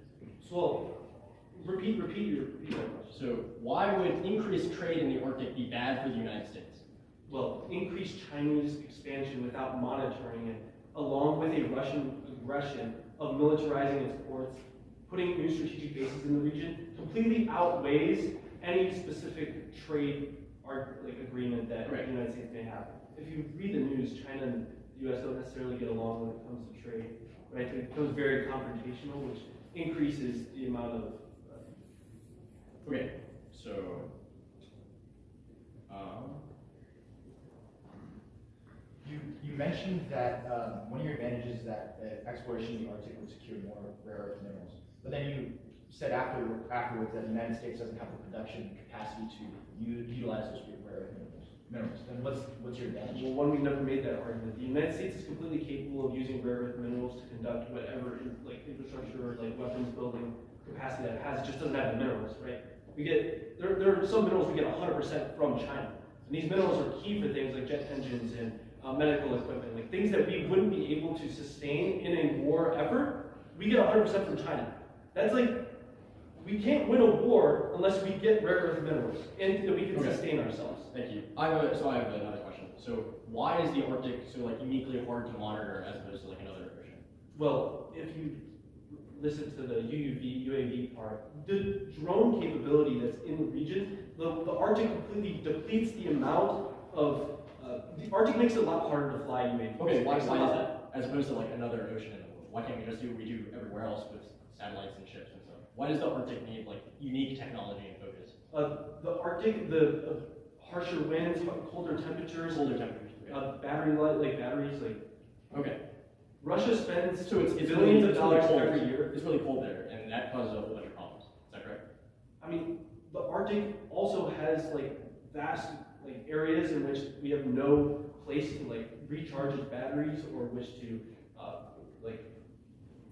So, repeat your question. So why would increased trade in the Arctic be bad for the United States? Well, increased Chinese expansion without monitoring it, along with a Russian aggression of militarizing its ports, putting new strategic bases in the region, completely outweighs any specific trade agreement that the United States may have. If you read the news, China and the U.S. don't necessarily get along when it comes to trade, right? It becomes very confrontational, which increases the amount of Okay, so You mentioned that one of your advantages is that exploration in the Arctic would secure more rare earth minerals. But then you said afterwards that the United States doesn't have the production capacity to utilize those rare earth minerals. Then what's your advantage? Well, one, we've never made that argument. The United States is completely capable of using rare earth minerals to conduct whatever infrastructure or weapons building capacity that it has. It just doesn't have the minerals, right? There are some minerals we get 100% from China. And these minerals are key for things like jet engines and medical equipment, like things that we wouldn't be able to sustain in a war effort. We get 100% from China. That's we can't win a war unless we get rare earth minerals and that we can sustain ourselves. thank you. I have another question. So why is the Arctic so uniquely hard to monitor as opposed to another ocean? Well, if you listen to the UAV part, the drone capability that's in the region, the Arctic completely depletes the amount of, the Arctic makes it a lot harder to fly UAVs. Okay, why is that? As opposed to another ocean in the world? Why can't we just do what we do everywhere else with satellites and ships and stuff? Why does the Arctic need unique technology and focus? The Arctic, the harsher winds, colder temperatures, batteries, Okay. Russia spends So it's billions of dollars cold. every year. It's really cold there, and that causes a whole bunch of problems. Is that correct? I mean, the Arctic also has vast areas in which we have no place to recharge its batteries or which to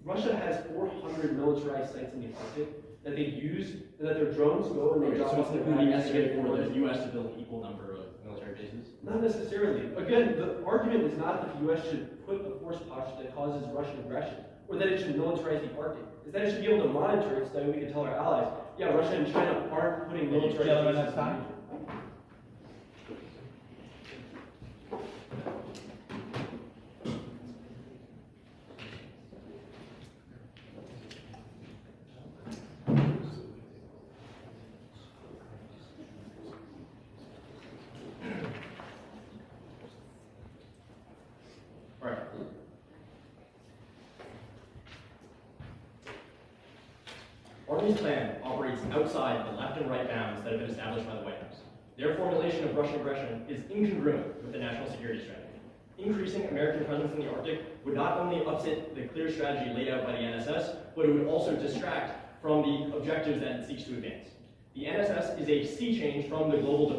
Russia has 400 militarized sites in the Arctic that they use and that their drones go and they drop so off it's their really batteries. necessary for the U.S. to build an equal number of military bases? Not necessarily. Again, the argument is not that the U.S. should put a force posture that causes Russian aggression, or that it should militarize the Arctic. It's that it should be able to monitor it so that we can tell our allies, yeah, Russia and China aren't putting military Gentlemen, bases that's in the time. region. All right. Army's plan operates outside the left and right bounds that have been established by the White House. Their formulation of Russian aggression is incongruent with the national security strategy. Increasing American presence in the Arctic would not only upset the clear strategy laid out by the NSS, but it would also distract from the objectives that it seeks to advance. The NSS is a sea change from the global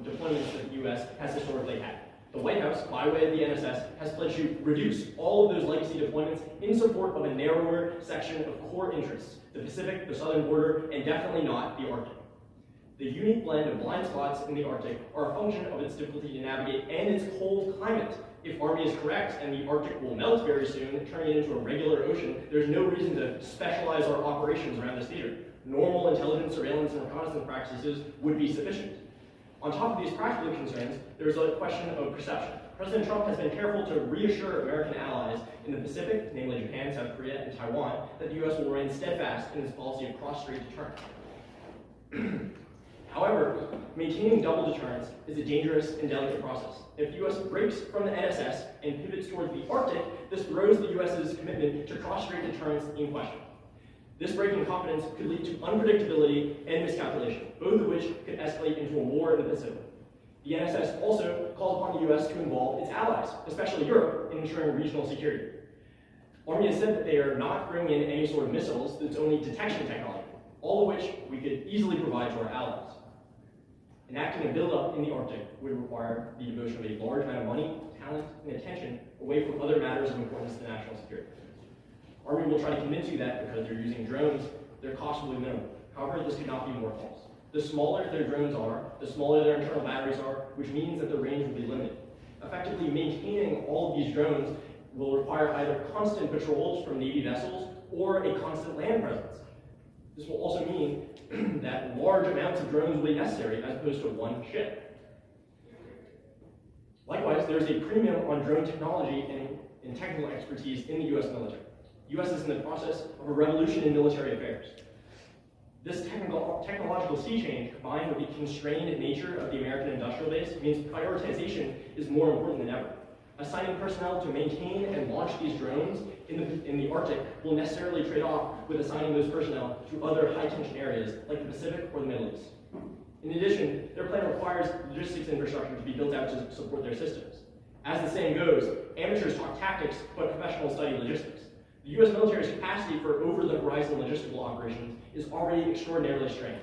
deployments that the U.S. has historically had. The White House, by way of the NSS, has pledged to reduce all of those legacy deployments in support of a narrower section of core interests, the Pacific, the southern border, and definitely not the Arctic. The unique blend of blind spots in the Arctic are a function of its difficulty to navigate and its cold climate. If Army is correct and the Arctic will melt very soon, turning it into a regular ocean, there's no reason to specialize our operations around this theater. Normal intelligence, surveillance, and reconnaissance practices would be sufficient. On top of these practical concerns, there is a question of perception. President Trump has been careful to reassure American allies in the Pacific, namely Japan, South Korea, and Taiwan, that the U.S. will remain steadfast in its policy of cross-strait deterrence. However, maintaining double deterrence is a dangerous and delicate process. If the U.S. breaks from the NSS and pivots towards the Arctic, this throws the U.S.'s commitment to cross-strait deterrence in question. This break in confidence could lead to unpredictability and miscalculation, both of which could escalate into a war in the Pacific. The NSS also calls upon the U.S. to involve its allies, especially Europe, in ensuring regional security. Army has said that they are not bringing in any sort of missiles, it's only detection technology, all of which we could easily provide to our allies. Enacting a buildup in the Arctic would require the devotion of a large amount of money, talent, and attention away from other matters of importance to national security. Army will try to convince you that because they're using drones, their costs will be minimal. However, this could not be more false. The smaller their drones are, the smaller their internal batteries are, which means that the range will be limited. Effectively, maintaining all of these drones will require either constant patrols from Navy vessels or a constant land presence. This will also mean that large amounts of drones will be necessary as opposed to one ship. Likewise, there is a premium on drone technology and technical expertise in the U.S. military. The U.S. is in the process of a revolution in military affairs. This technological sea change, combined with the constrained nature of the American industrial base, means prioritization is more important than ever. Assigning personnel to maintain and launch these drones in the Arctic will necessarily trade off with assigning those personnel to other high-tension areas like the Pacific or the Middle East. In addition, their plan requires logistics infrastructure to be built out to support their systems. As the saying goes, amateurs talk tactics, but professionals study logistics. The U.S. military's capacity for over-the-horizon logistical operations is already extraordinarily strained.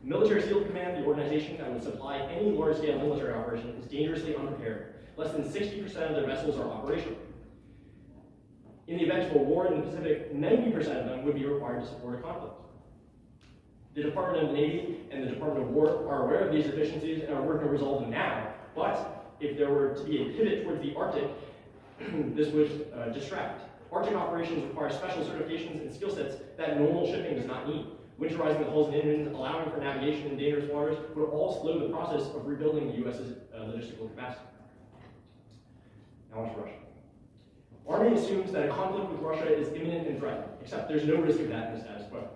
Military SEAL Command, the organization that would supply any large-scale military operation, is dangerously unprepared. Less than 60% of their vessels are operational. In the event of a war in the Pacific, 90% of them would be required to support a conflict. The Department of the Navy and the Department of War are aware of these deficiencies and are working to resolve them now, but if there were to be a pivot towards the Arctic, this would distract. Arctic operations require special certifications and skill sets that normal shipping does not need. Winterizing the hulls and engines, allowing for navigation in dangerous waters, would all slow the process of rebuilding the U.S.'s logistical capacity. Now on to Russia. Army assumes that a conflict with Russia is imminent and threatened, except there's no risk of that in the status quo.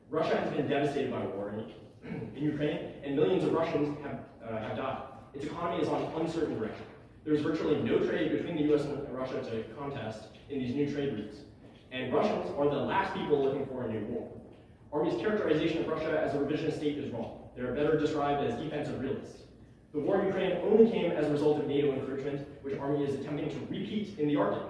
Russia has been devastated by war in Ukraine, and millions of Russians have died. Its economy is on uncertain direction. There's virtually no trade between the U.S. and Russia to contest in these new trade routes, and Russians are the last people looking for a new war. Army's characterization of Russia as a revisionist state is wrong. They are better described as defensive realists. The war in Ukraine only came as a result of NATO encroachment, which Army is attempting to repeat in the Arctic.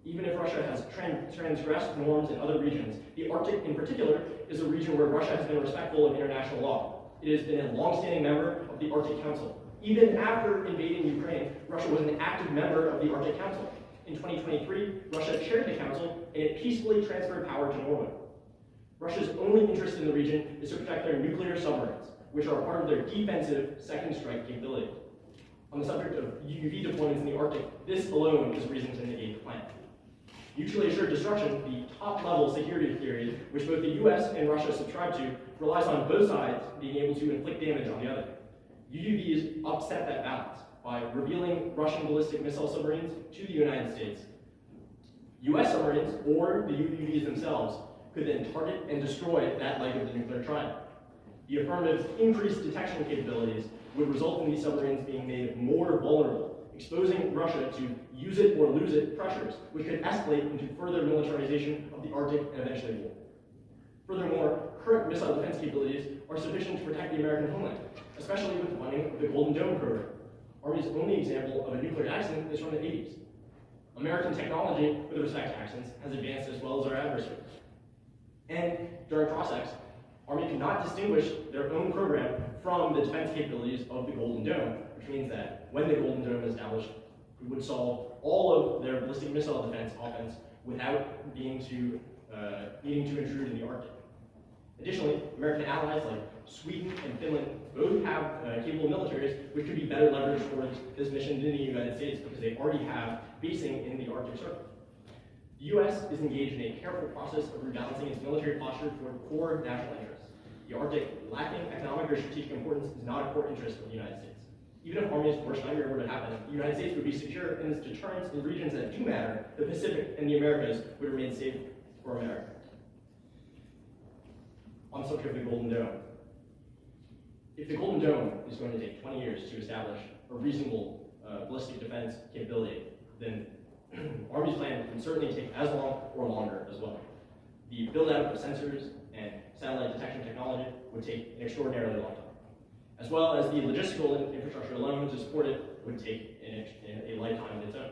Even if Russia has transgressed norms in other regions, the Arctic in particular is a region where Russia has been respectful of international law. It has been a long-standing member of the Arctic Council. Even after invading Ukraine, Russia was an active member of the Arctic Council. In 2023, Russia chaired the council, and it peacefully transferred power to Norway. Russia's only interest in the region is to protect their nuclear submarines, which are a part of their defensive second strike capability. On the subject of UUV deployments in the Arctic, this alone is reason to negate the plan. Mutually assured destruction, the top-level security theory, which both the US and Russia subscribe to, relies on both sides being able to inflict damage on the other. UUVs upset that balance by revealing Russian ballistic missile submarines to the United States. US submarines, or the UUVs themselves, could then target and destroy that leg of the nuclear triad. The affirmative's increased detection capabilities would result in these submarines being made more vulnerable, exposing Russia to use it or lose it pressures, which could escalate into further militarization of the Arctic and eventually war. Furthermore, current missile defense capabilities are sufficient to protect the American homeland, especially with the funding of the Golden Dome program. Army's only example of a nuclear accident is from the 80s. American technology with respect to accidents has advanced as well as our adversaries. And during process, Army cannot distinguish their own program from the defense capabilities of the Golden Dome, which means that when the Golden Dome is established, we would solve all of their ballistic missile defense offense without needing to intrude in the Arctic. Additionally, American allies like Sweden and Finland both have capable militaries which could be better leveraged towards this mission than the United States because they already have basing in the Arctic Circle. The U.S. is engaged in a careful process of rebalancing its military posture toward core national interests. The Arctic, lacking economic or strategic importance, is not a core interest of the United States. Even if Army's worst nightmare were to happen, the United States would be secure in its deterrence in regions that do matter. The Pacific and the Americas would remain safe for America. On the subject of the Golden Dome, if the Golden Dome is going to take 20 years to establish a reasonable ballistic defense capability, then Army's plan can certainly take as long or longer as well. The build-out of sensors and satellite detection technology would take an extraordinarily long time, as well as the logistical infrastructure alone to support it would take a lifetime of its own.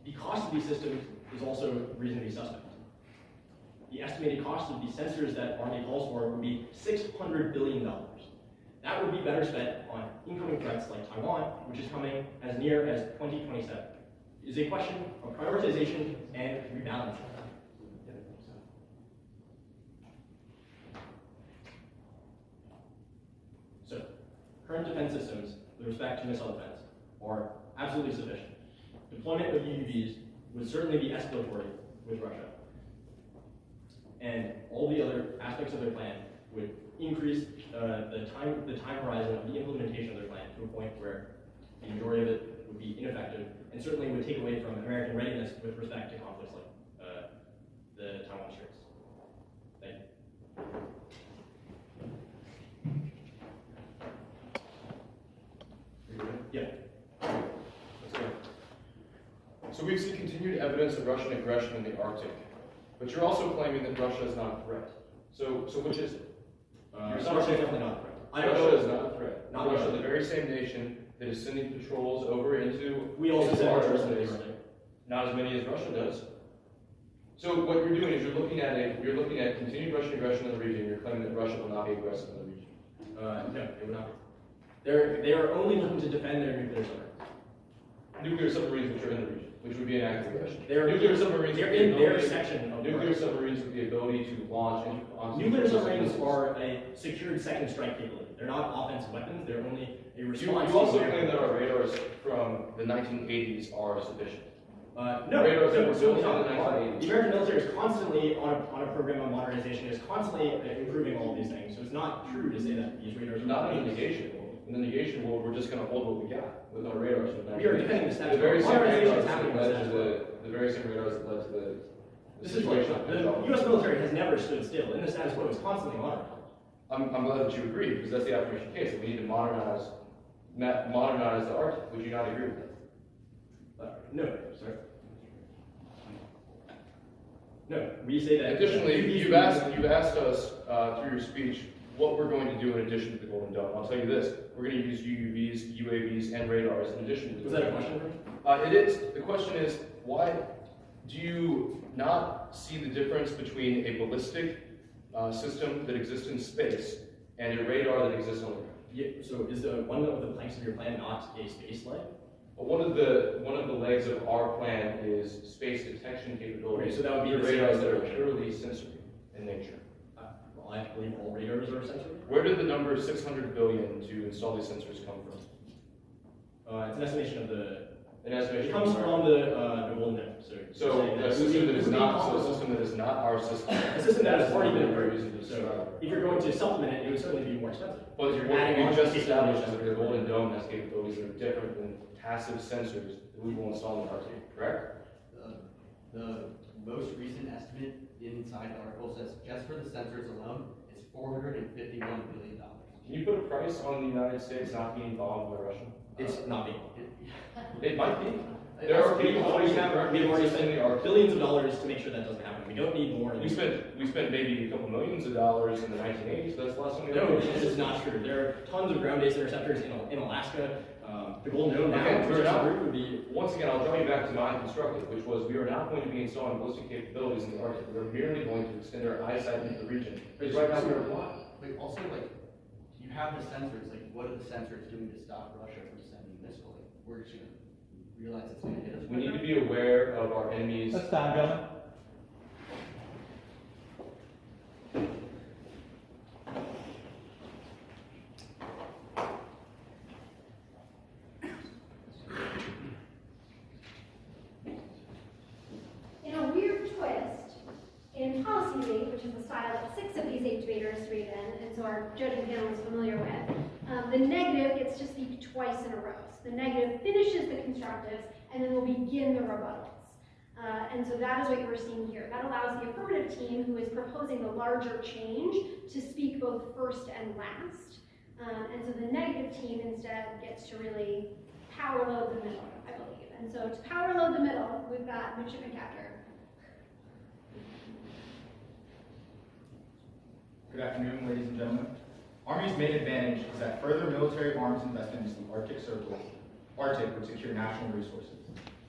The cost of these systems is also reasonably suspect. The estimated cost of the sensors that Army calls for would be $600 billion. That would be better spent on incoming threats like Taiwan, which is coming as near as 2027. It is a question of prioritization and rebalancing. So, current defense systems with respect to missile defense are absolutely sufficient. Deployment of UUVs would certainly be escalatory with Russia. And all the other aspects of their plan would increase the time horizon of the implementation of their plan to a point where the majority of it would be ineffective and certainly would take away from American readiness with respect to conflicts like the Taiwan Straits. Thank you. Yeah. Let's go. So we've seen continued evidence of Russian aggression in the Arctic, but you're also claiming that Russia is not a threat. So which is it? Russia is definitely not a threat. Russia is not a threat. Not Russia, Russia. the very same nation that is sending patrols over into We also said large Russia areas. is not a threat. Not as many as Russia does. So what you're doing is you're looking at continued Russian aggression in the region. You're claiming that Russia will not be aggressive in the region. No, they would not be. They are only looking to defend their nuclear submarines. Nuclear submarines which are in the region, which would be an act of aggression. They're Nuclear submarines. They're with the in their ability- section of the Nuclear Arctic. submarines with the ability to launch onto Nuclear submarines are a secured second strike capability. They're not offensive weapons. They're only a You response. also to claim that our radars from the 1980s are sufficient. No, radars that were certainly built in the not. 1980s. The American military is constantly on a program of modernization. Is constantly improving all of these things. So it's not true to say that these radars are Not in the negation world. In the negation world, we're just going to hold what we got with our radars. From the We are 1980s. defending the status The very quo. same Modernization radars is happening that in the led to status quo. the very same radars that led to the This is like situation. the U.S. military has never stood still. In the status quo, it's constantly modernized. I'm glad that you agree, because that's the affirmation case, that we need to modernize the Arctic. Would you not agree with that? No, sir. No, we say that. Additionally, you've asked us through your speech what we're going to do in addition to the Golden Dome. I'll tell you this: we're going to use UUVs, UAVs, and radars in addition to the. Was that a question for me? It is. The question is, why do you not see the difference between a ballistic system that exists in space and a radar that exists on the ground? Yeah, so is one of the planks of your plan not a space leg? But one of the legs of our plan is space detection capabilities. Okay, so that would be the the same radars as that the are radar. purely sensory in nature. Well, I believe all radars are sensory. Where did the number 600 billion to install these sensors come from? It's an estimation of the. An estimation. It comes from the Golden Dome. So a system that is not our system. A system that has already been very approved. easy to So describe. if you're going to supplement it, it would certainly be more expensive. But You're what adding we on just to established is capabilities. that the Golden Dome has capabilities that are different than passive sensors that we will install in the Arctic, correct? The most recent estimate inside the article says just for the sensors alone is $451 billion. Can you put a price on the United States not being bombed by Russia? It's not being. It might be. There are We people already we've already spent in the Arctic. billions of dollars to make sure that doesn't happen. We don't need more. We spent maybe a couple millions of dollars in the 1980s. That's the last time we No, this is not true. There are tons of ground-based interceptors in Alaska. The Golden Dome now, Okay, which we're is not- approved, would be. Once again, I'll draw you back to mine constructed, which was we are not going to be installing ballistic capabilities in the Arctic. We're merely going to extend our eyesight into the region. Because right now we are blind. But also, like, you have the sensors, like, what are the sensors doing to stop Russia from sending a missile? Like, we're just gonna realize it's gonna hit us. We need to be aware of our enemies. That's time, gentlemen. In a weird twist, in policy debate, which is the style that 6 of these 8 debaters read in, and so our judging panel is familiar with, the negative gets to speak twice in a row. So the negative finishes the constructives, and then will begin the rebuttals. And so that is what you're seeing here. That allows the affirmative team, who is proposing the larger change, to speak both first and last. And so the negative team instead gets to really power load the middle, I believe. And so to power load the middle, we've got Midshipman Captor. Good afternoon, ladies and gentlemen. Army's main advantage is that further military arms investment into the Arctic would secure national resources.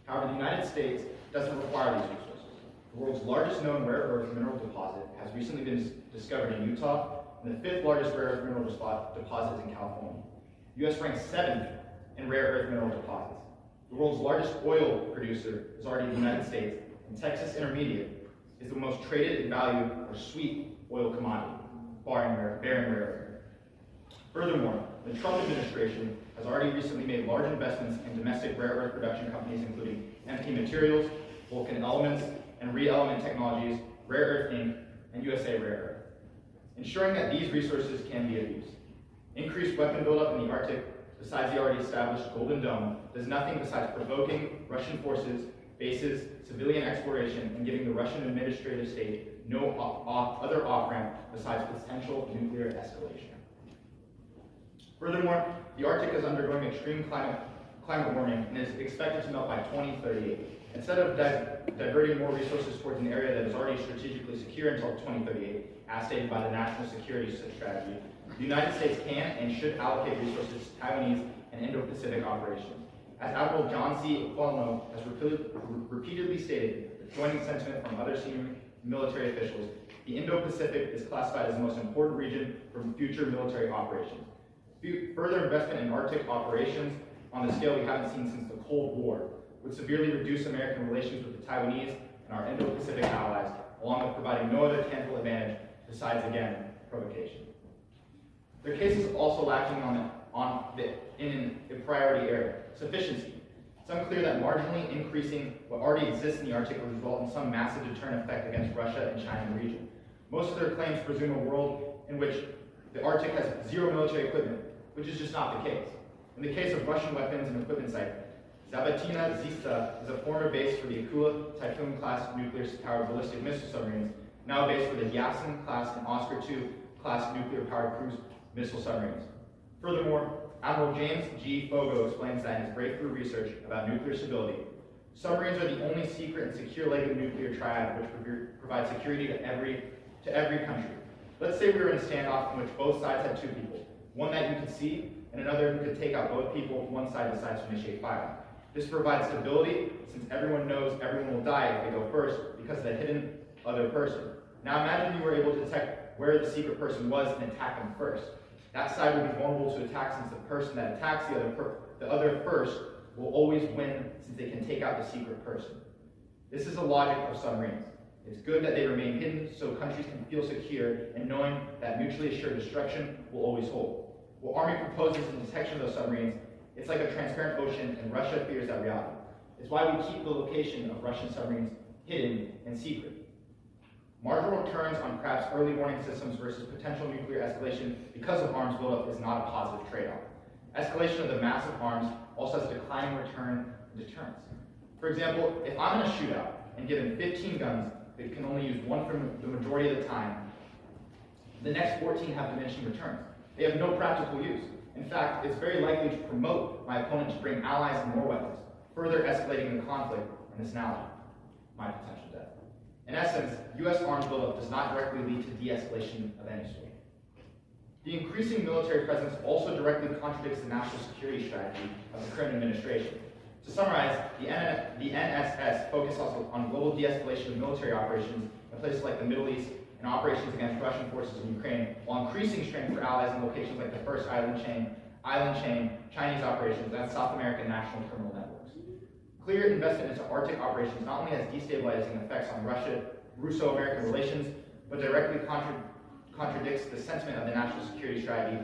However, the United States doesn't require these resources. The world's largest known rare earth mineral deposit has recently been discovered in Utah, and the 5th largest rare earth mineral deposit is in California. The U.S. ranks 7th in rare earth mineral deposits. The world's largest oil producer is already the United States, and Texas Intermediate is the most traded in value or sweet oil commodity, bearing rare earth. Furthermore, the Trump administration has already recently made large investments in domestic rare earth production companies, including MP Materials, Vulcan Elements, and ReElement Technologies, Rare Earth Inc., and USA Rare Earth, ensuring that these resources can be of use. Increased weapon buildup in the Arctic, besides the already established Golden Dome, does nothing besides provoking Russian forces, bases, civilian exploration, and giving the Russian administrative state no other off-ramp besides potential nuclear escalation. Furthermore, the Arctic is undergoing extreme climate warming and is expected to melt by 2038. Instead of diverting more resources towards an area that is already strategically secure until 2038, as stated by the National Security Strategy, the United States can and should allocate resources to Taiwanese and Indo-Pacific operations. As Admiral John C. Aquilino has repeatedly stated, joining sentiment from other senior military officials, the Indo-Pacific is classified as the most important region for future military operations. Further investment in Arctic operations on the scale we haven't seen since the Cold War would severely reduce American relations with the Taiwanese and our Indo-Pacific allies, along with providing no other tangible advantage besides, again, provocation. Their case is also lacking in a priority area, sufficiency. It's unclear that marginally increasing what already exists in the Arctic will result in some massive deterrent effect against Russia and China in the region. Most of their claims presume a world in which the Arctic has zero military equipment, which is just not the case. In the case of Russian weapons and equipment site, Zabatina Zista is a former base for the Akula Typhoon-class nuclear-powered ballistic missile submarines, now a base for the Yasen-class and Oscar II class nuclear-powered cruise missile submarines. Furthermore, Admiral James G. Fogo explains that in his breakthrough research about nuclear stability, submarines are the only secret and secure leg of the nuclear triad which provide security to every country. Let's say we were in a standoff in which both sides had 2 people, one that you could see and another who could take out both people if one side decides to initiate firing. This provides stability since everyone knows everyone will die if they go first because of the hidden other person. Now imagine you were able to detect where the secret person was and attack them first. That side would be vulnerable to attack since the person that attacks the other first will always win since they can take out the secret person. This is the logic of submarines. It's good that they remain hidden so countries can feel secure and knowing that mutually assured destruction will always hold. What Army proposes in detection of those submarines, it's like a transparent ocean and Russia fears that reality. It's why we keep the location of Russian submarines hidden and secret. Marginal returns on perhaps early warning systems versus potential nuclear escalation because of arms buildup is not a positive trade-off. Escalation of the massive arms also has a declining return in deterrence. For example, if I'm in a shootout and given 15 guns that can only use one for the majority of the time, the next 14 have diminishing returns. They have no practical use. In fact, it's very likely to promote my opponent to bring allies and more weapons, further escalating the conflict in this analogy, my potential death. In essence, U.S. arms buildup does not directly lead to de-escalation of any sort. The increasing military presence also directly contradicts the national security strategy of the current administration. To summarize, the NSS focuses on global de-escalation of military operations in places like the Middle East and operations against Russian forces in Ukraine, while increasing strength for allies in locations like the first island chain, Chinese operations, and South American national terminal networks. Clear investment into Arctic operations not only has destabilizing effects on Russo-American relations, but directly contradicts the sentiment of the national security strategy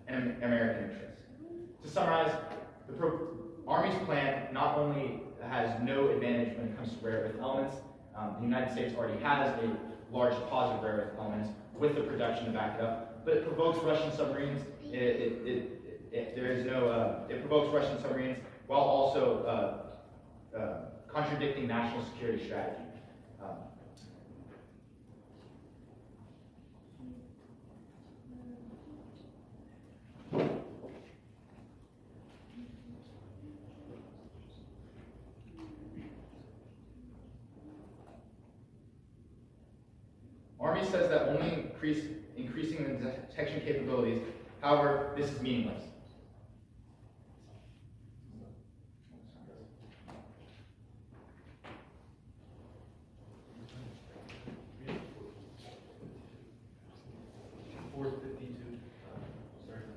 and American interests. To summarize, the Army's plan not only has no advantage when it comes to rare earth elements, the United States already has a large deposit of rare earth elements with the production to back it up, but it provokes Russian submarines. It provokes Russian submarines while also contradicting national security strategy. Army says that only increasing the detection capabilities. However, this is meaningless.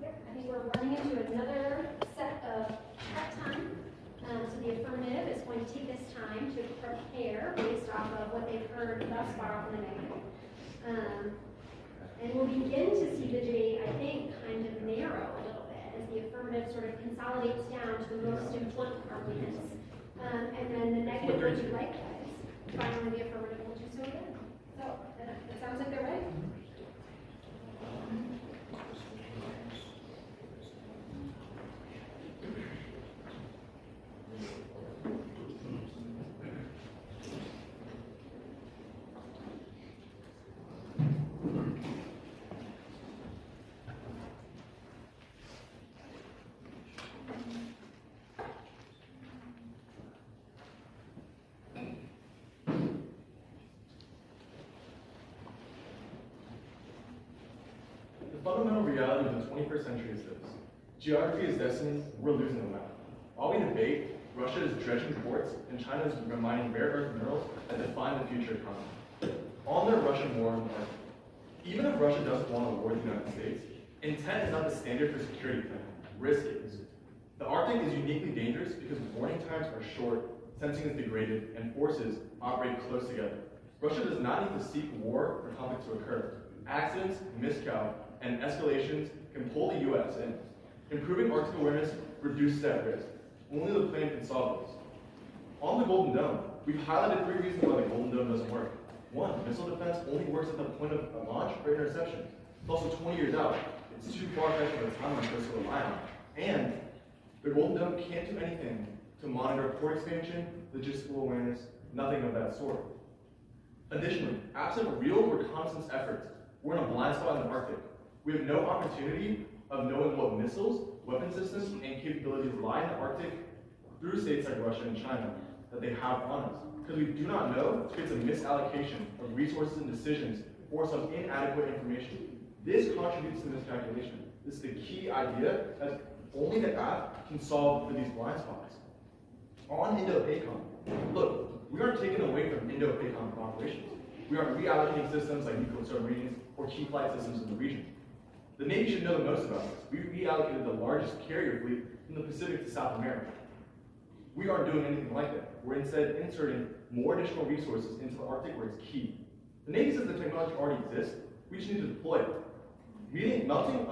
Yep, I think we're running into another set of prep time. So the affirmative is going to take this time to prepare based off of what they've heard thus far from the negative. And we'll begin to see the debate, I think, kind of narrow a little bit as the affirmative sort of consolidates down to the most important arguments. And then the negative will do likewise. Finally, the affirmative will do so again. So it sounds like they're ready. The fundamental reality of the 21st century is this. Geography is destiny, we're losing the map. While we debate, Russia is dredging ports, and China is mining rare earth minerals that define the future economy. On their Russian war in the Arctic, even if Russia doesn't want to war the United States, intent is not the standard for security planning. Risk is. The Arctic is uniquely dangerous because warning times are short, sensing is degraded, and forces operate close together. Russia does not need to seek war for conflict to occur. Accidents, miscal, and escalations can pull the U.S. in. Improving Arctic awareness reduces that risk. Only the plan can solve this. On the Golden Dome, we've highlighted 3 reasons why the Golden Dome doesn't work. 1, missile defense only works at the point of launch or interception. It's also 20 years out. It's too far-fetched of a timeline for us to rely on. And the Golden Dome can't do anything to monitor port expansion, logistical awareness, nothing of that sort. Additionally, absent real reconnaissance efforts, we're in a blind spot in the Arctic. We have no opportunity of knowing what missiles, weapon systems, and capabilities lie in the Arctic through states like Russia and China that they have on us. Because we do not know, it creates a misallocation of resources and decisions for some inadequate information. This contributes to miscalculation. This is the key idea that only the app can solve for these blind spots. On Indo-PACOM, look, we aren't taking away from Indo-PACOM operations. We are reallocating systems like nuclear submarines or key flight systems in the region. The Navy should know the most about this. We reallocated the largest carrier fleet from the Pacific to South America. We aren't doing anything like that. We're instead inserting more additional resources into the Arctic where it's key. The Navy says the technology already exists. We just need to deploy it. Melting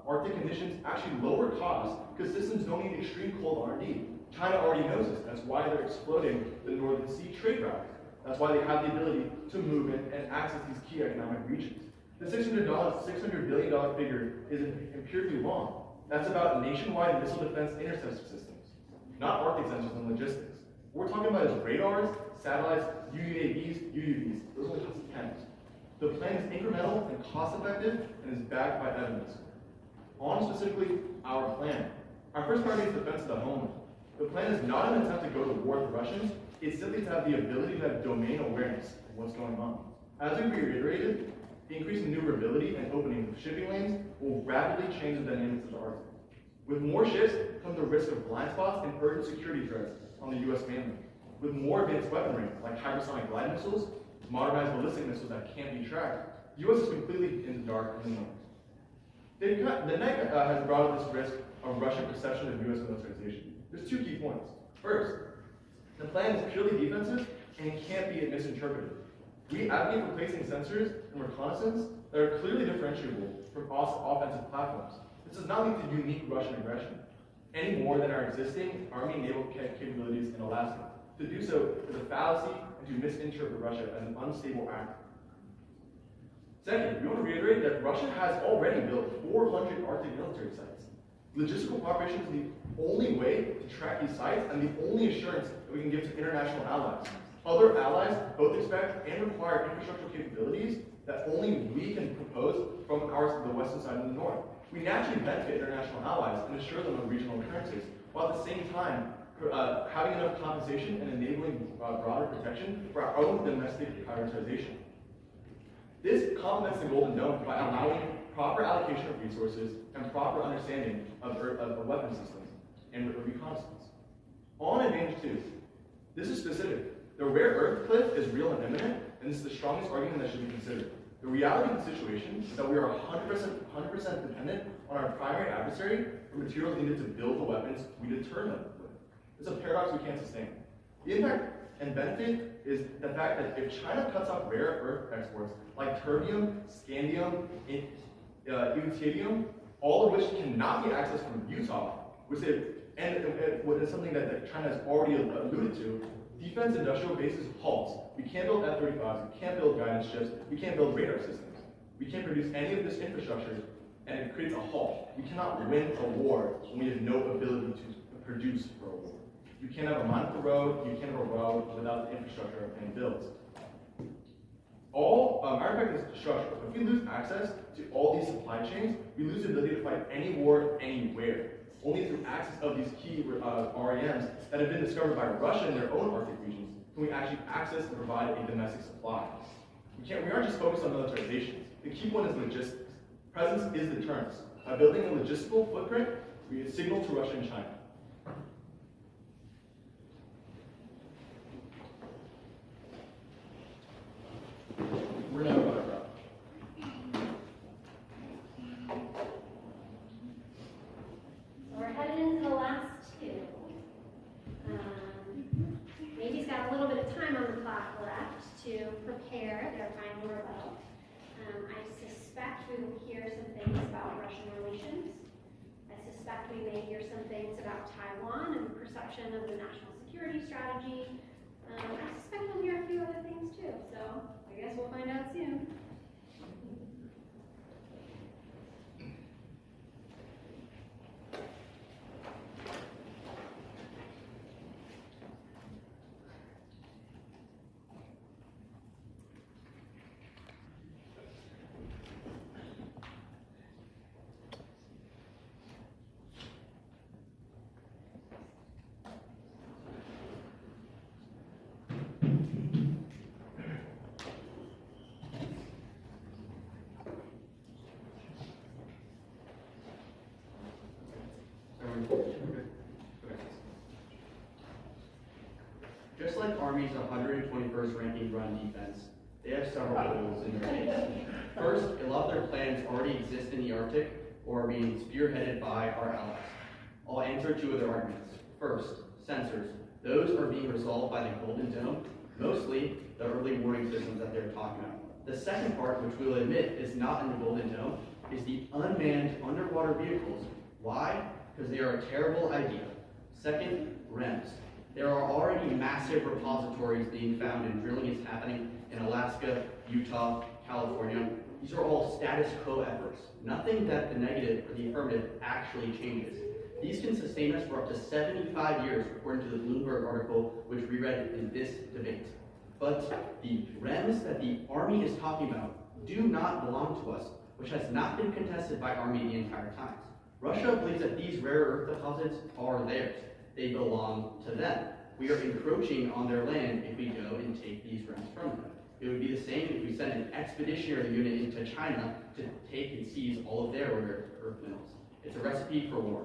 Arctic conditions actually lower costs because systems don't need extreme cold R&D. China already knows this. That's why they're exploding the Northern Sea trade routes. That's why they have the ability to move in and access these key economic regions. The $600 billion figure is empirically wrong. That's about nationwide missile defense interceptor systems, not Arctic sensors and logistics. What we're talking about is radars, satellites, UAVs. Those only cost tens. The plan is incremental and cost-effective and is backed by evidence. On specifically our plan. Our first priority is defense of the homeland. The plan is not an attempt to go to war with the Russians. It's simply to have the ability to have domain awareness of what's going on. As we reiterated, the increased maneuverability and opening of shipping lanes will rapidly change the dynamics of the Arctic. With more ships comes the risk of blind spots and urgent security threats on the U.S. mainland. With more advanced weaponry, like hypersonic glide missiles, modernized ballistic missiles that can't be tracked, the U.S. is completely in the dark in the north. The NEC has brought up this risk of Russian perception of U.S. militarization. There's two key points. First, the plan is purely defensive and it can't be misinterpreted. We advocate for placing sensors and reconnaissance that are clearly differentiable from offensive platforms. This does not lead to unique Russian aggression, any more than our existing Army and naval capabilities in Alaska. To do so is a fallacy and to misinterpret Russia as an unstable actor. Second, we want to reiterate that Russia has already built 400 Arctic military sites. Logistical cooperation is the only way to track these sites and the only assurance that we can give to international allies. Other allies both expect and require infrastructural capabilities that only we can propose from the western side and the north. We naturally benefit international allies and assure them of regional occurrences, while at the same time having enough compensation and enabling broader protection for our own domestic prioritization. This complements the Golden Dome by allowing proper allocation of resources and proper understanding of weapon systems and reconnaissance. On Advantage 2, this is specific. The rare earth cliff is real and imminent, and this is the strongest argument that should be considered. The reality of the situation is that we are 100% dependent on our primary adversary for materials needed to build the weapons we deter them with. It's a paradox we can't sustain. The impact and benefit is the fact that if China cuts off rare earth exports like terbium, scandium, deuterium, all of which cannot be accessed from Utah, what is something that China has already alluded to, defense industrial bases halts. We can't build F-35s, we can't build guidance ships, we can't build radar systems. We can't produce any of this infrastructure, and it creates a halt. We cannot win a war when we have no ability to produce for a war. You can't have a mine up the road, you can't have a road without the infrastructure and builds. Matter of fact, is structural. If we lose access to all these supply chains, we lose the ability to fight any war anywhere. Only through access of these key REMs that have been discovered by Russia in their own Arctic regions can we actually access and provide a domestic supply. We aren't just focused on militarization. The key point is logistics. Presence is deterrence. By building a logistical footprint, we signal to Russia and China. We're now going to wrap. So we're headed into the last two. Maybe's got a little bit of time on the clock left to prepare their final rebuttal. I suspect we will hear some things about Russian relations. I suspect we may hear some things about Taiwan and the perception of the national security strategy. I suspect we'll hear a few other things too, so I guess we'll find out soon. Just like Army's 121st ranking run defense, they have several holes in their case. First, a lot of their plans already exist in the Arctic or are being spearheaded by our allies. I'll answer two of their arguments. First, sensors. Those are being resolved by the Golden Dome, mostly the early warning systems that they're talking about. The second part, which we'll admit is not in the Golden Dome, is the unmanned underwater vehicles. Why? Because they are a terrible idea. Second, REMs. There are already massive repositories being found and drilling is happening in Alaska, Utah, California. These are all status quo efforts. Nothing that the negative or the affirmative actually changes. These can sustain us for up to 75 years, according to the Bloomberg article, which we read in this debate. But the REMs that the Army is talking about do not belong to us, which has not been contested by Army the entire time. Russia believes that these rare earth deposits are theirs. They belong to them. We are encroaching on their land if we go and take these REMs from them. It would be the same if we sent an expeditionary unit into China to take and seize all of their rare earth minerals. It's a recipe for war.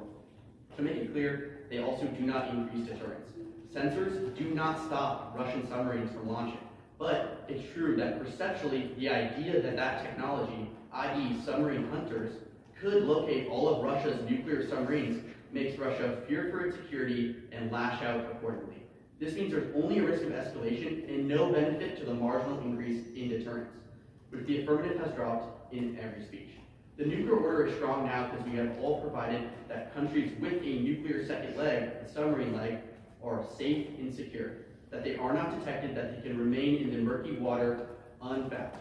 To make it clear, they also do not increase deterrence. Sensors do not stop Russian submarines from launching. But it's true that perceptually, the idea that that technology, i.e. submarine hunters, could locate all of Russia's nuclear submarines makes Russia fear for its security and lash out accordingly. This means there's only a risk of escalation and no benefit to the marginal increase in deterrence, which the affirmative has dropped in every speech. The nuclear order is strong now because we have all provided that countries with a nuclear second leg, the submarine leg, are safe and secure, that they are not detected, that they can remain in the murky water unfound.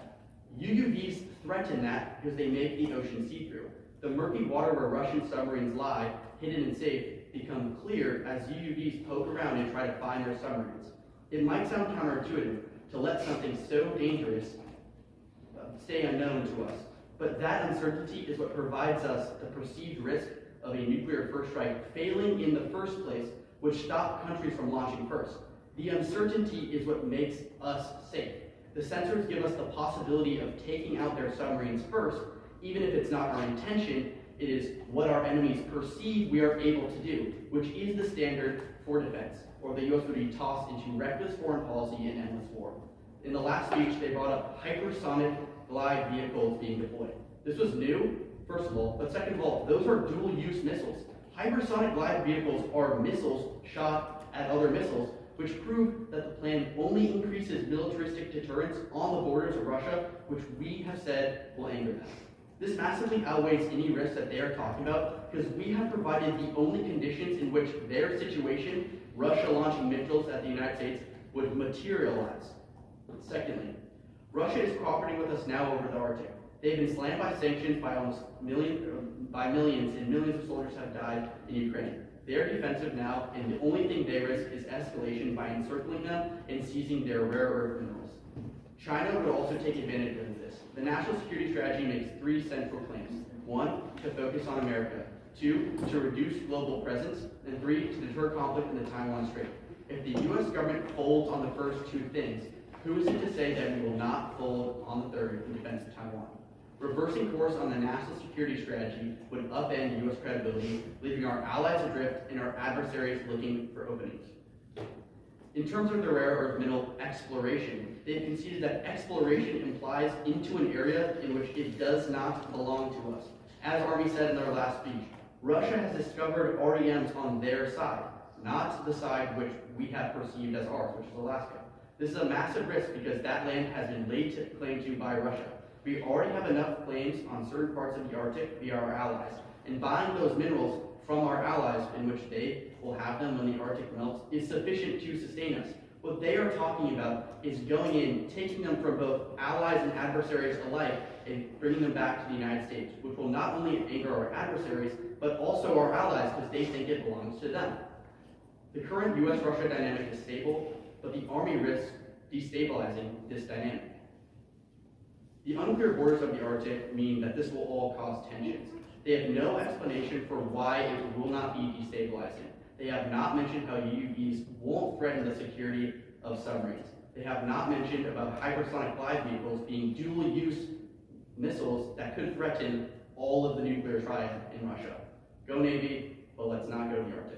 UUVs threaten that because they make the ocean see-through. The murky water where Russian submarines lie, hidden and safe, become clear as UUVs poke around and try to find their submarines. It might sound counterintuitive to let something so dangerous stay unknown to us, but that uncertainty is what provides us the perceived risk of a nuclear first strike failing in the first place, which stopped countries from launching first. The uncertainty is what makes us safe. The sensors give us the possibility of taking out their submarines first, even if it's not our intention. It is what our enemies perceive we are able to do, which is the standard for defense, or the US would be tossed into reckless foreign policy and endless war. In the last speech, they brought up hypersonic glide vehicles being deployed. This was new, first of all, but second of all, those are dual-use missiles. Hypersonic glide vehicles are missiles shot at other missiles, which prove that the plan only increases militaristic deterrence on the borders of Russia, which we have said will anger them. This massively outweighs any risks that they are talking about because we have provided the only conditions in which their situation, Russia launching missiles at the United States, would materialize. Secondly, Russia is cooperating with us now over the Arctic. They've been slammed by sanctions by millions, and millions of soldiers have died in Ukraine. They are defensive now, and the only thing they risk is escalation by encircling them and seizing their rare earth minerals. China would also take advantage of this. The national security strategy makes three central claims. 1, to focus on America. 2, to reduce global presence. And 3, to deter conflict in the Taiwan Strait. If the US government folds on the first two things, who is it to say that we will not fold on the third in defense of Taiwan? Reversing course on the national security strategy would upend US credibility, leaving our allies adrift and our adversaries looking for openings. In terms of the rare earth mineral exploration, they've conceded that exploration implies into an area in which it does not belong to us. As Army said in their last speech, Russia has discovered REMs on their side, not the side which we have perceived as ours, which is Alaska. This is a massive risk because that land has been laid claim to by Russia. We already have enough claims on certain parts of the Arctic via our allies, and buying those minerals from our allies, in which they will have them when the Arctic melts, is sufficient to sustain us. What they are talking about is going in, taking them from both allies and adversaries alike, and bringing them back to the United States, which will not only anger our adversaries, but also our allies, because they think it belongs to them. The current US-Russia dynamic is stable, but the Army risks destabilizing this dynamic. The unclear borders of the Arctic mean that this will all cause tensions. They have no explanation for why it will not be destabilizing. They have not mentioned how UUVs won't threaten the security of submarines. They have not mentioned about hypersonic glide vehicles being dual-use missiles that could threaten all of the nuclear triad in Russia. Go Navy, but let's not go to the Arctic.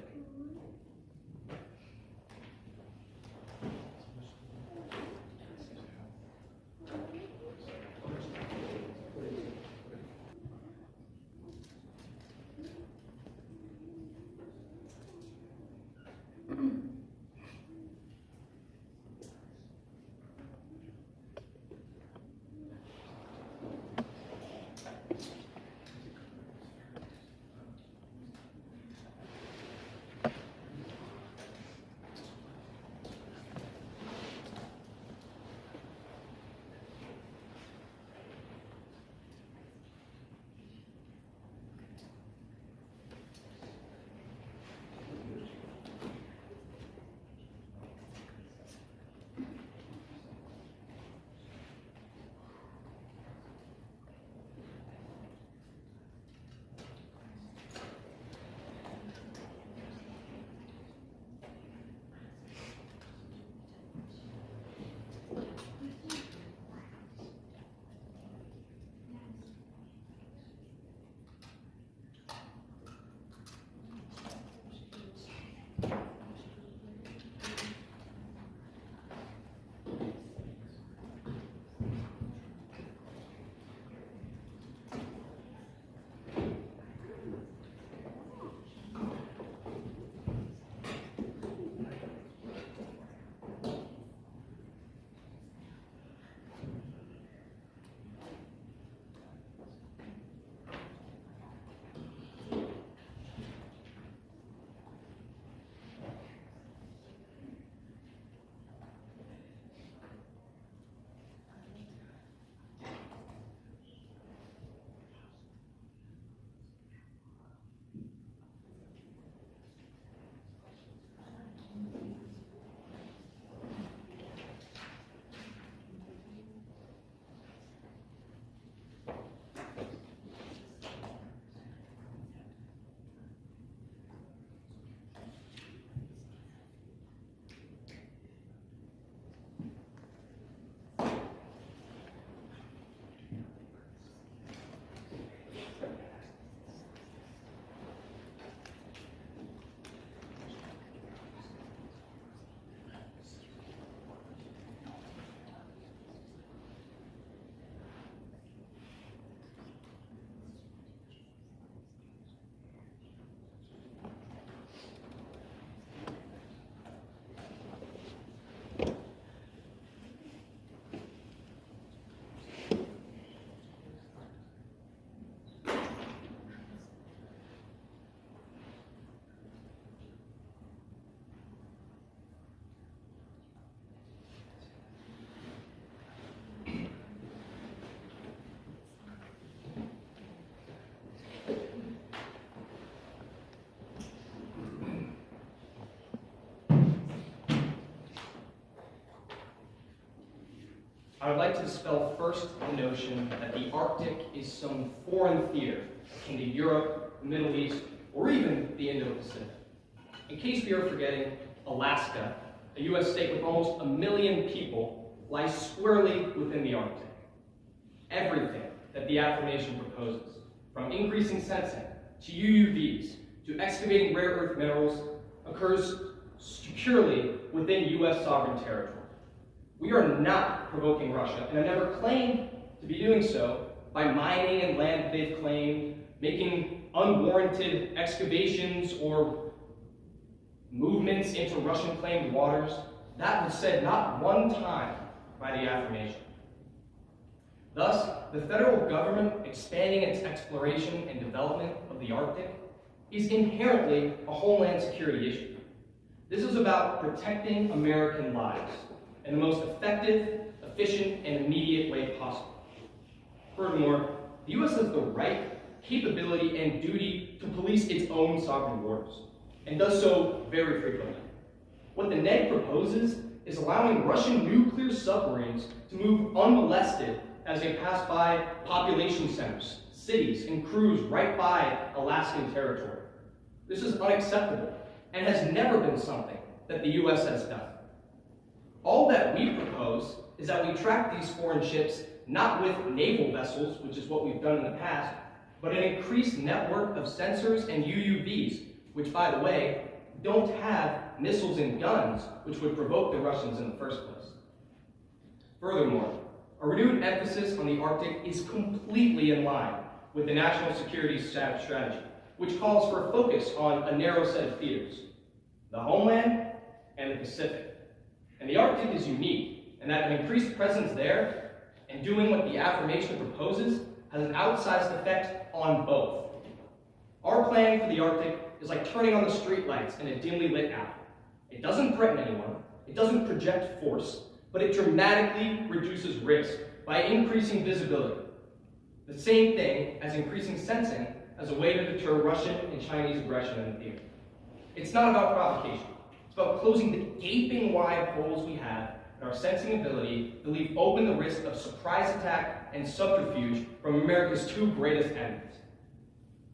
I would like to dispel first the notion that the Arctic is some foreign theater akin to Europe, the Middle East, or even the Indo-Pacific. In case we are forgetting, Alaska, a U.S. state with almost 1 million people, lies squarely within the Arctic. Everything that the affirmation proposes, from increasing sensing to UUVs to excavating rare earth minerals, occurs securely within U.S. sovereign territory. We are not provoking Russia, and I never claimed to be doing so by mining and land they've claimed, making unwarranted excavations or movements into Russian-claimed waters. That was said not one time by the affirmation. Thus, the federal government expanding its exploration and development of the Arctic is inherently a homeland security issue. This is about protecting American lives in the most effective, efficient, and immediate way possible. Furthermore, the U.S. has the right, capability, and duty to police its own sovereign waters, and does so very frequently. What the NED proposes is allowing Russian nuclear submarines to move unmolested as they pass by population centers, cities, and cruise right by Alaskan territory. This is unacceptable and has never been something that the U.S. has done. All that we propose is that we track these foreign ships not with naval vessels, which is what we've done in the past, but an increased network of sensors and UUVs, which, by the way, don't have missiles and guns, which would provoke the Russians in the first place. Furthermore, a renewed emphasis on the Arctic is completely in line with the national security strategy, which calls for a focus on a narrow set of theaters, the homeland and the Pacific. And the Arctic is unique in that an increased presence there and doing what the affirmation proposes has an outsized effect on both. Our plan for the Arctic is like turning on the streetlights in a dimly lit alley. It doesn't threaten anyone, it doesn't project force, but it dramatically reduces risk by increasing visibility. The same thing as increasing sensing as a way to deter Russian and Chinese aggression in the theater. It's not about provocation. It's about closing the gaping wide holes we have in our sensing ability to leave open the risk of surprise attack and subterfuge from America's two greatest enemies.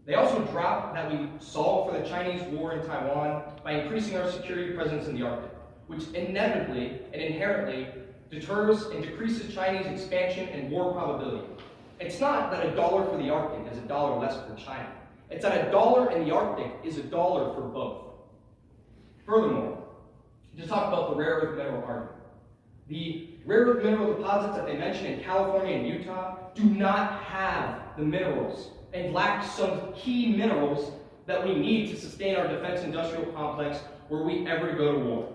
They also drop that we solve for the Chinese war in Taiwan by increasing our security presence in the Arctic, which inevitably and inherently deters and decreases Chinese expansion and war probability. It's not that $1 for the Arctic is $1 less for China. It's that $1 in the Arctic is $1 for both. Furthermore, to talk about the rare earth mineral argument, the rare earth mineral deposits that they mention in California and Utah do not have the minerals and lack some key minerals that we need to sustain our defense industrial complex were we ever to go to war.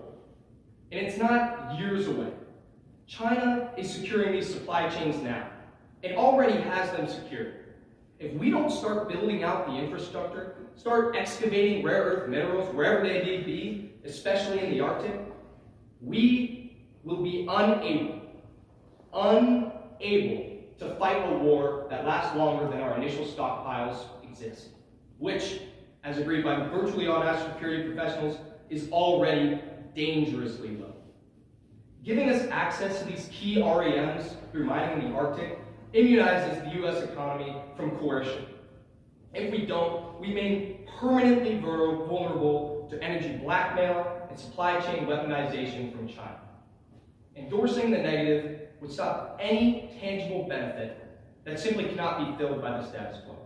And it's not years away. China is securing these supply chains now. It already has them secured. If we don't start building out the infrastructure, start excavating rare earth minerals wherever they may be, especially in the Arctic, we will be unable to fight a war that lasts longer than our initial stockpiles exist, which, as agreed by virtually all national security professionals, is already dangerously low. Giving us access to these key REMs through mining in the Arctic immunizes the U.S. economy from coercion. If we don't, we remain permanently vulnerable to energy blackmail and supply chain weaponization from China. Endorsing the negative would stop any tangible benefit that simply cannot be filled by the status quo.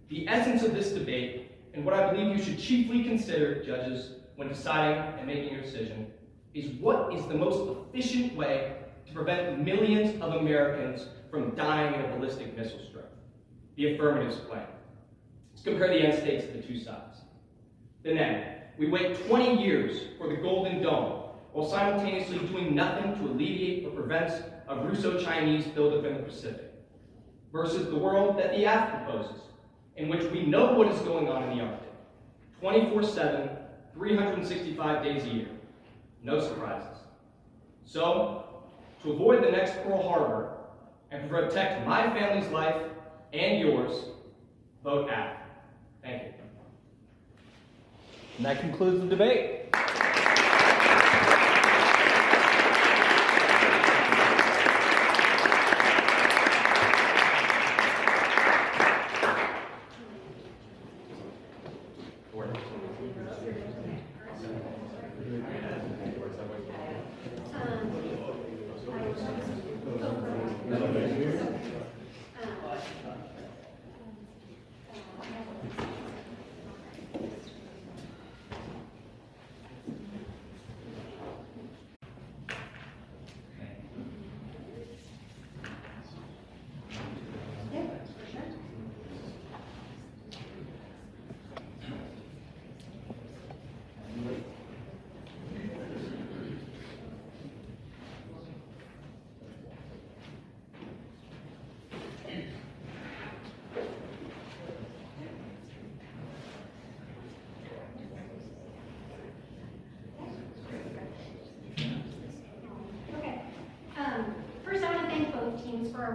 The essence of this debate, and what I believe you should chiefly consider, judges, when deciding and making your decision, is what is the most efficient way to prevent millions of Americans from dying in a ballistic missile strike. The affirmatives plan. Let's compare the end states of the two sides. The NED. We wait 20 years for the Golden Dome, while simultaneously doing nothing to alleviate or prevent a Russo-Chinese buildup in the Pacific, versus the world that the AF proposes, in which we know what is going on in the Arctic, 24/7, 365 days a year. No surprises. So, to avoid the next Pearl Harbor and protect my family's life and yours, vote AF. Thank you. And that concludes the debate.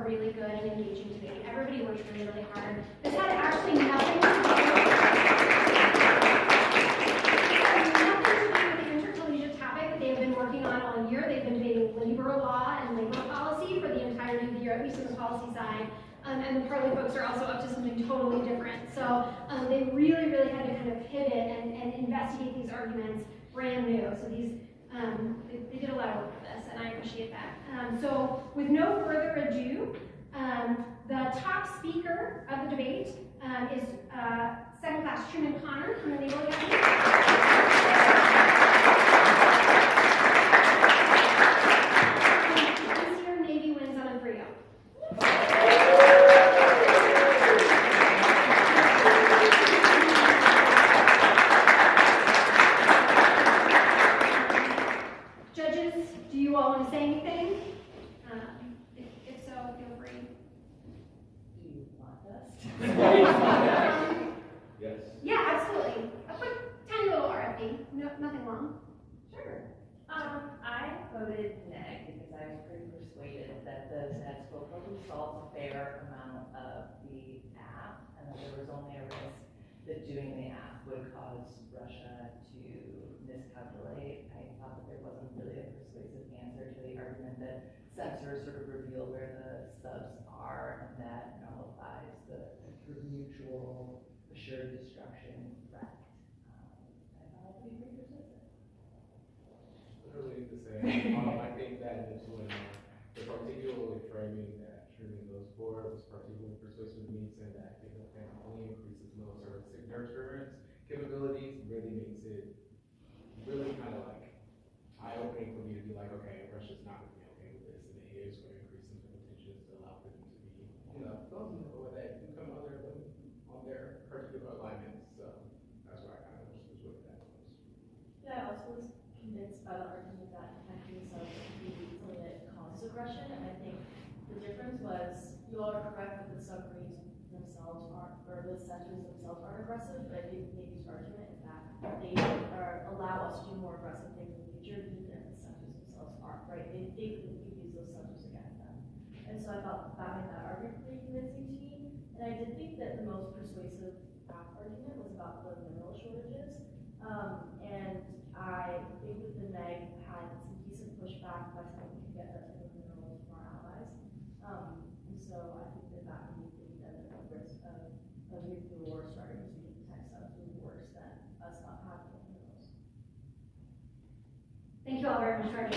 really good and engaging debate. Everybody worked really, really hard. This had actually nothing to do with the intercollegiate topic that they have been working on all year. They've been debating labor law and labor policy for the entirety of the year, at least on the policy side. And the Parley folks are also up to something totally different. So they really, really had to kind of pivot and investigate these arguments brand new. So these, they did a lot of work for this, and I appreciate that. So with no further ado, the top speaker of the debate is second class Truman Connor from the Naval Academy. This year, Navy wins on a 3-0. Judges, do you all want to say anything? If so, feel free. Do you want us? Yes. Yeah, absolutely. A quick, tiny little RFP. No, nothing long. Sure. I voted neg because I was pretty persuaded that the status quo probably solves a fair amount of the app, and that there was only a risk that doing the app would cause Russia to miscalculate. I thought that there wasn't really a persuasive answer to the argument that sensors sort of reveal where the subs are, and that nullifies the sort of mutual assured destruction threat. I thought it would be pretty persuasive. Literally the same. I think that is when the particular framing that Truman goes for was particularly persuasive to me, saying that it only increases military deterrence capabilities, really makes it really kind of like eye-opening for me to be like, okay, Russia's not going to be okay with this, and it is going to increase some tensions to allow for them to be, those know that do come on their particular alignments. So that's why I kind of was with that. Yeah, I also was convinced by the argument that attacking subs would be something that causes aggression, and I think the difference was, you all are correct that the submarines themselves aren't, or the sensors themselves aren't aggressive, but I think Navy's argument is that they allow us to do more aggressive things in the future, even if the sensors themselves aren't, right? They think that we could use those sensors against them. And so I thought that made that argument pretty convincing to me, and I did think that the most persuasive argument was about the mineral shortages, and I think that the neg had some decent pushback by saying we could get that type of minerals from our allies. And so I think that that made me think that the risk of a nuclear war starting to be protect subs would be worse than us not having the minerals. Thank you all very much for your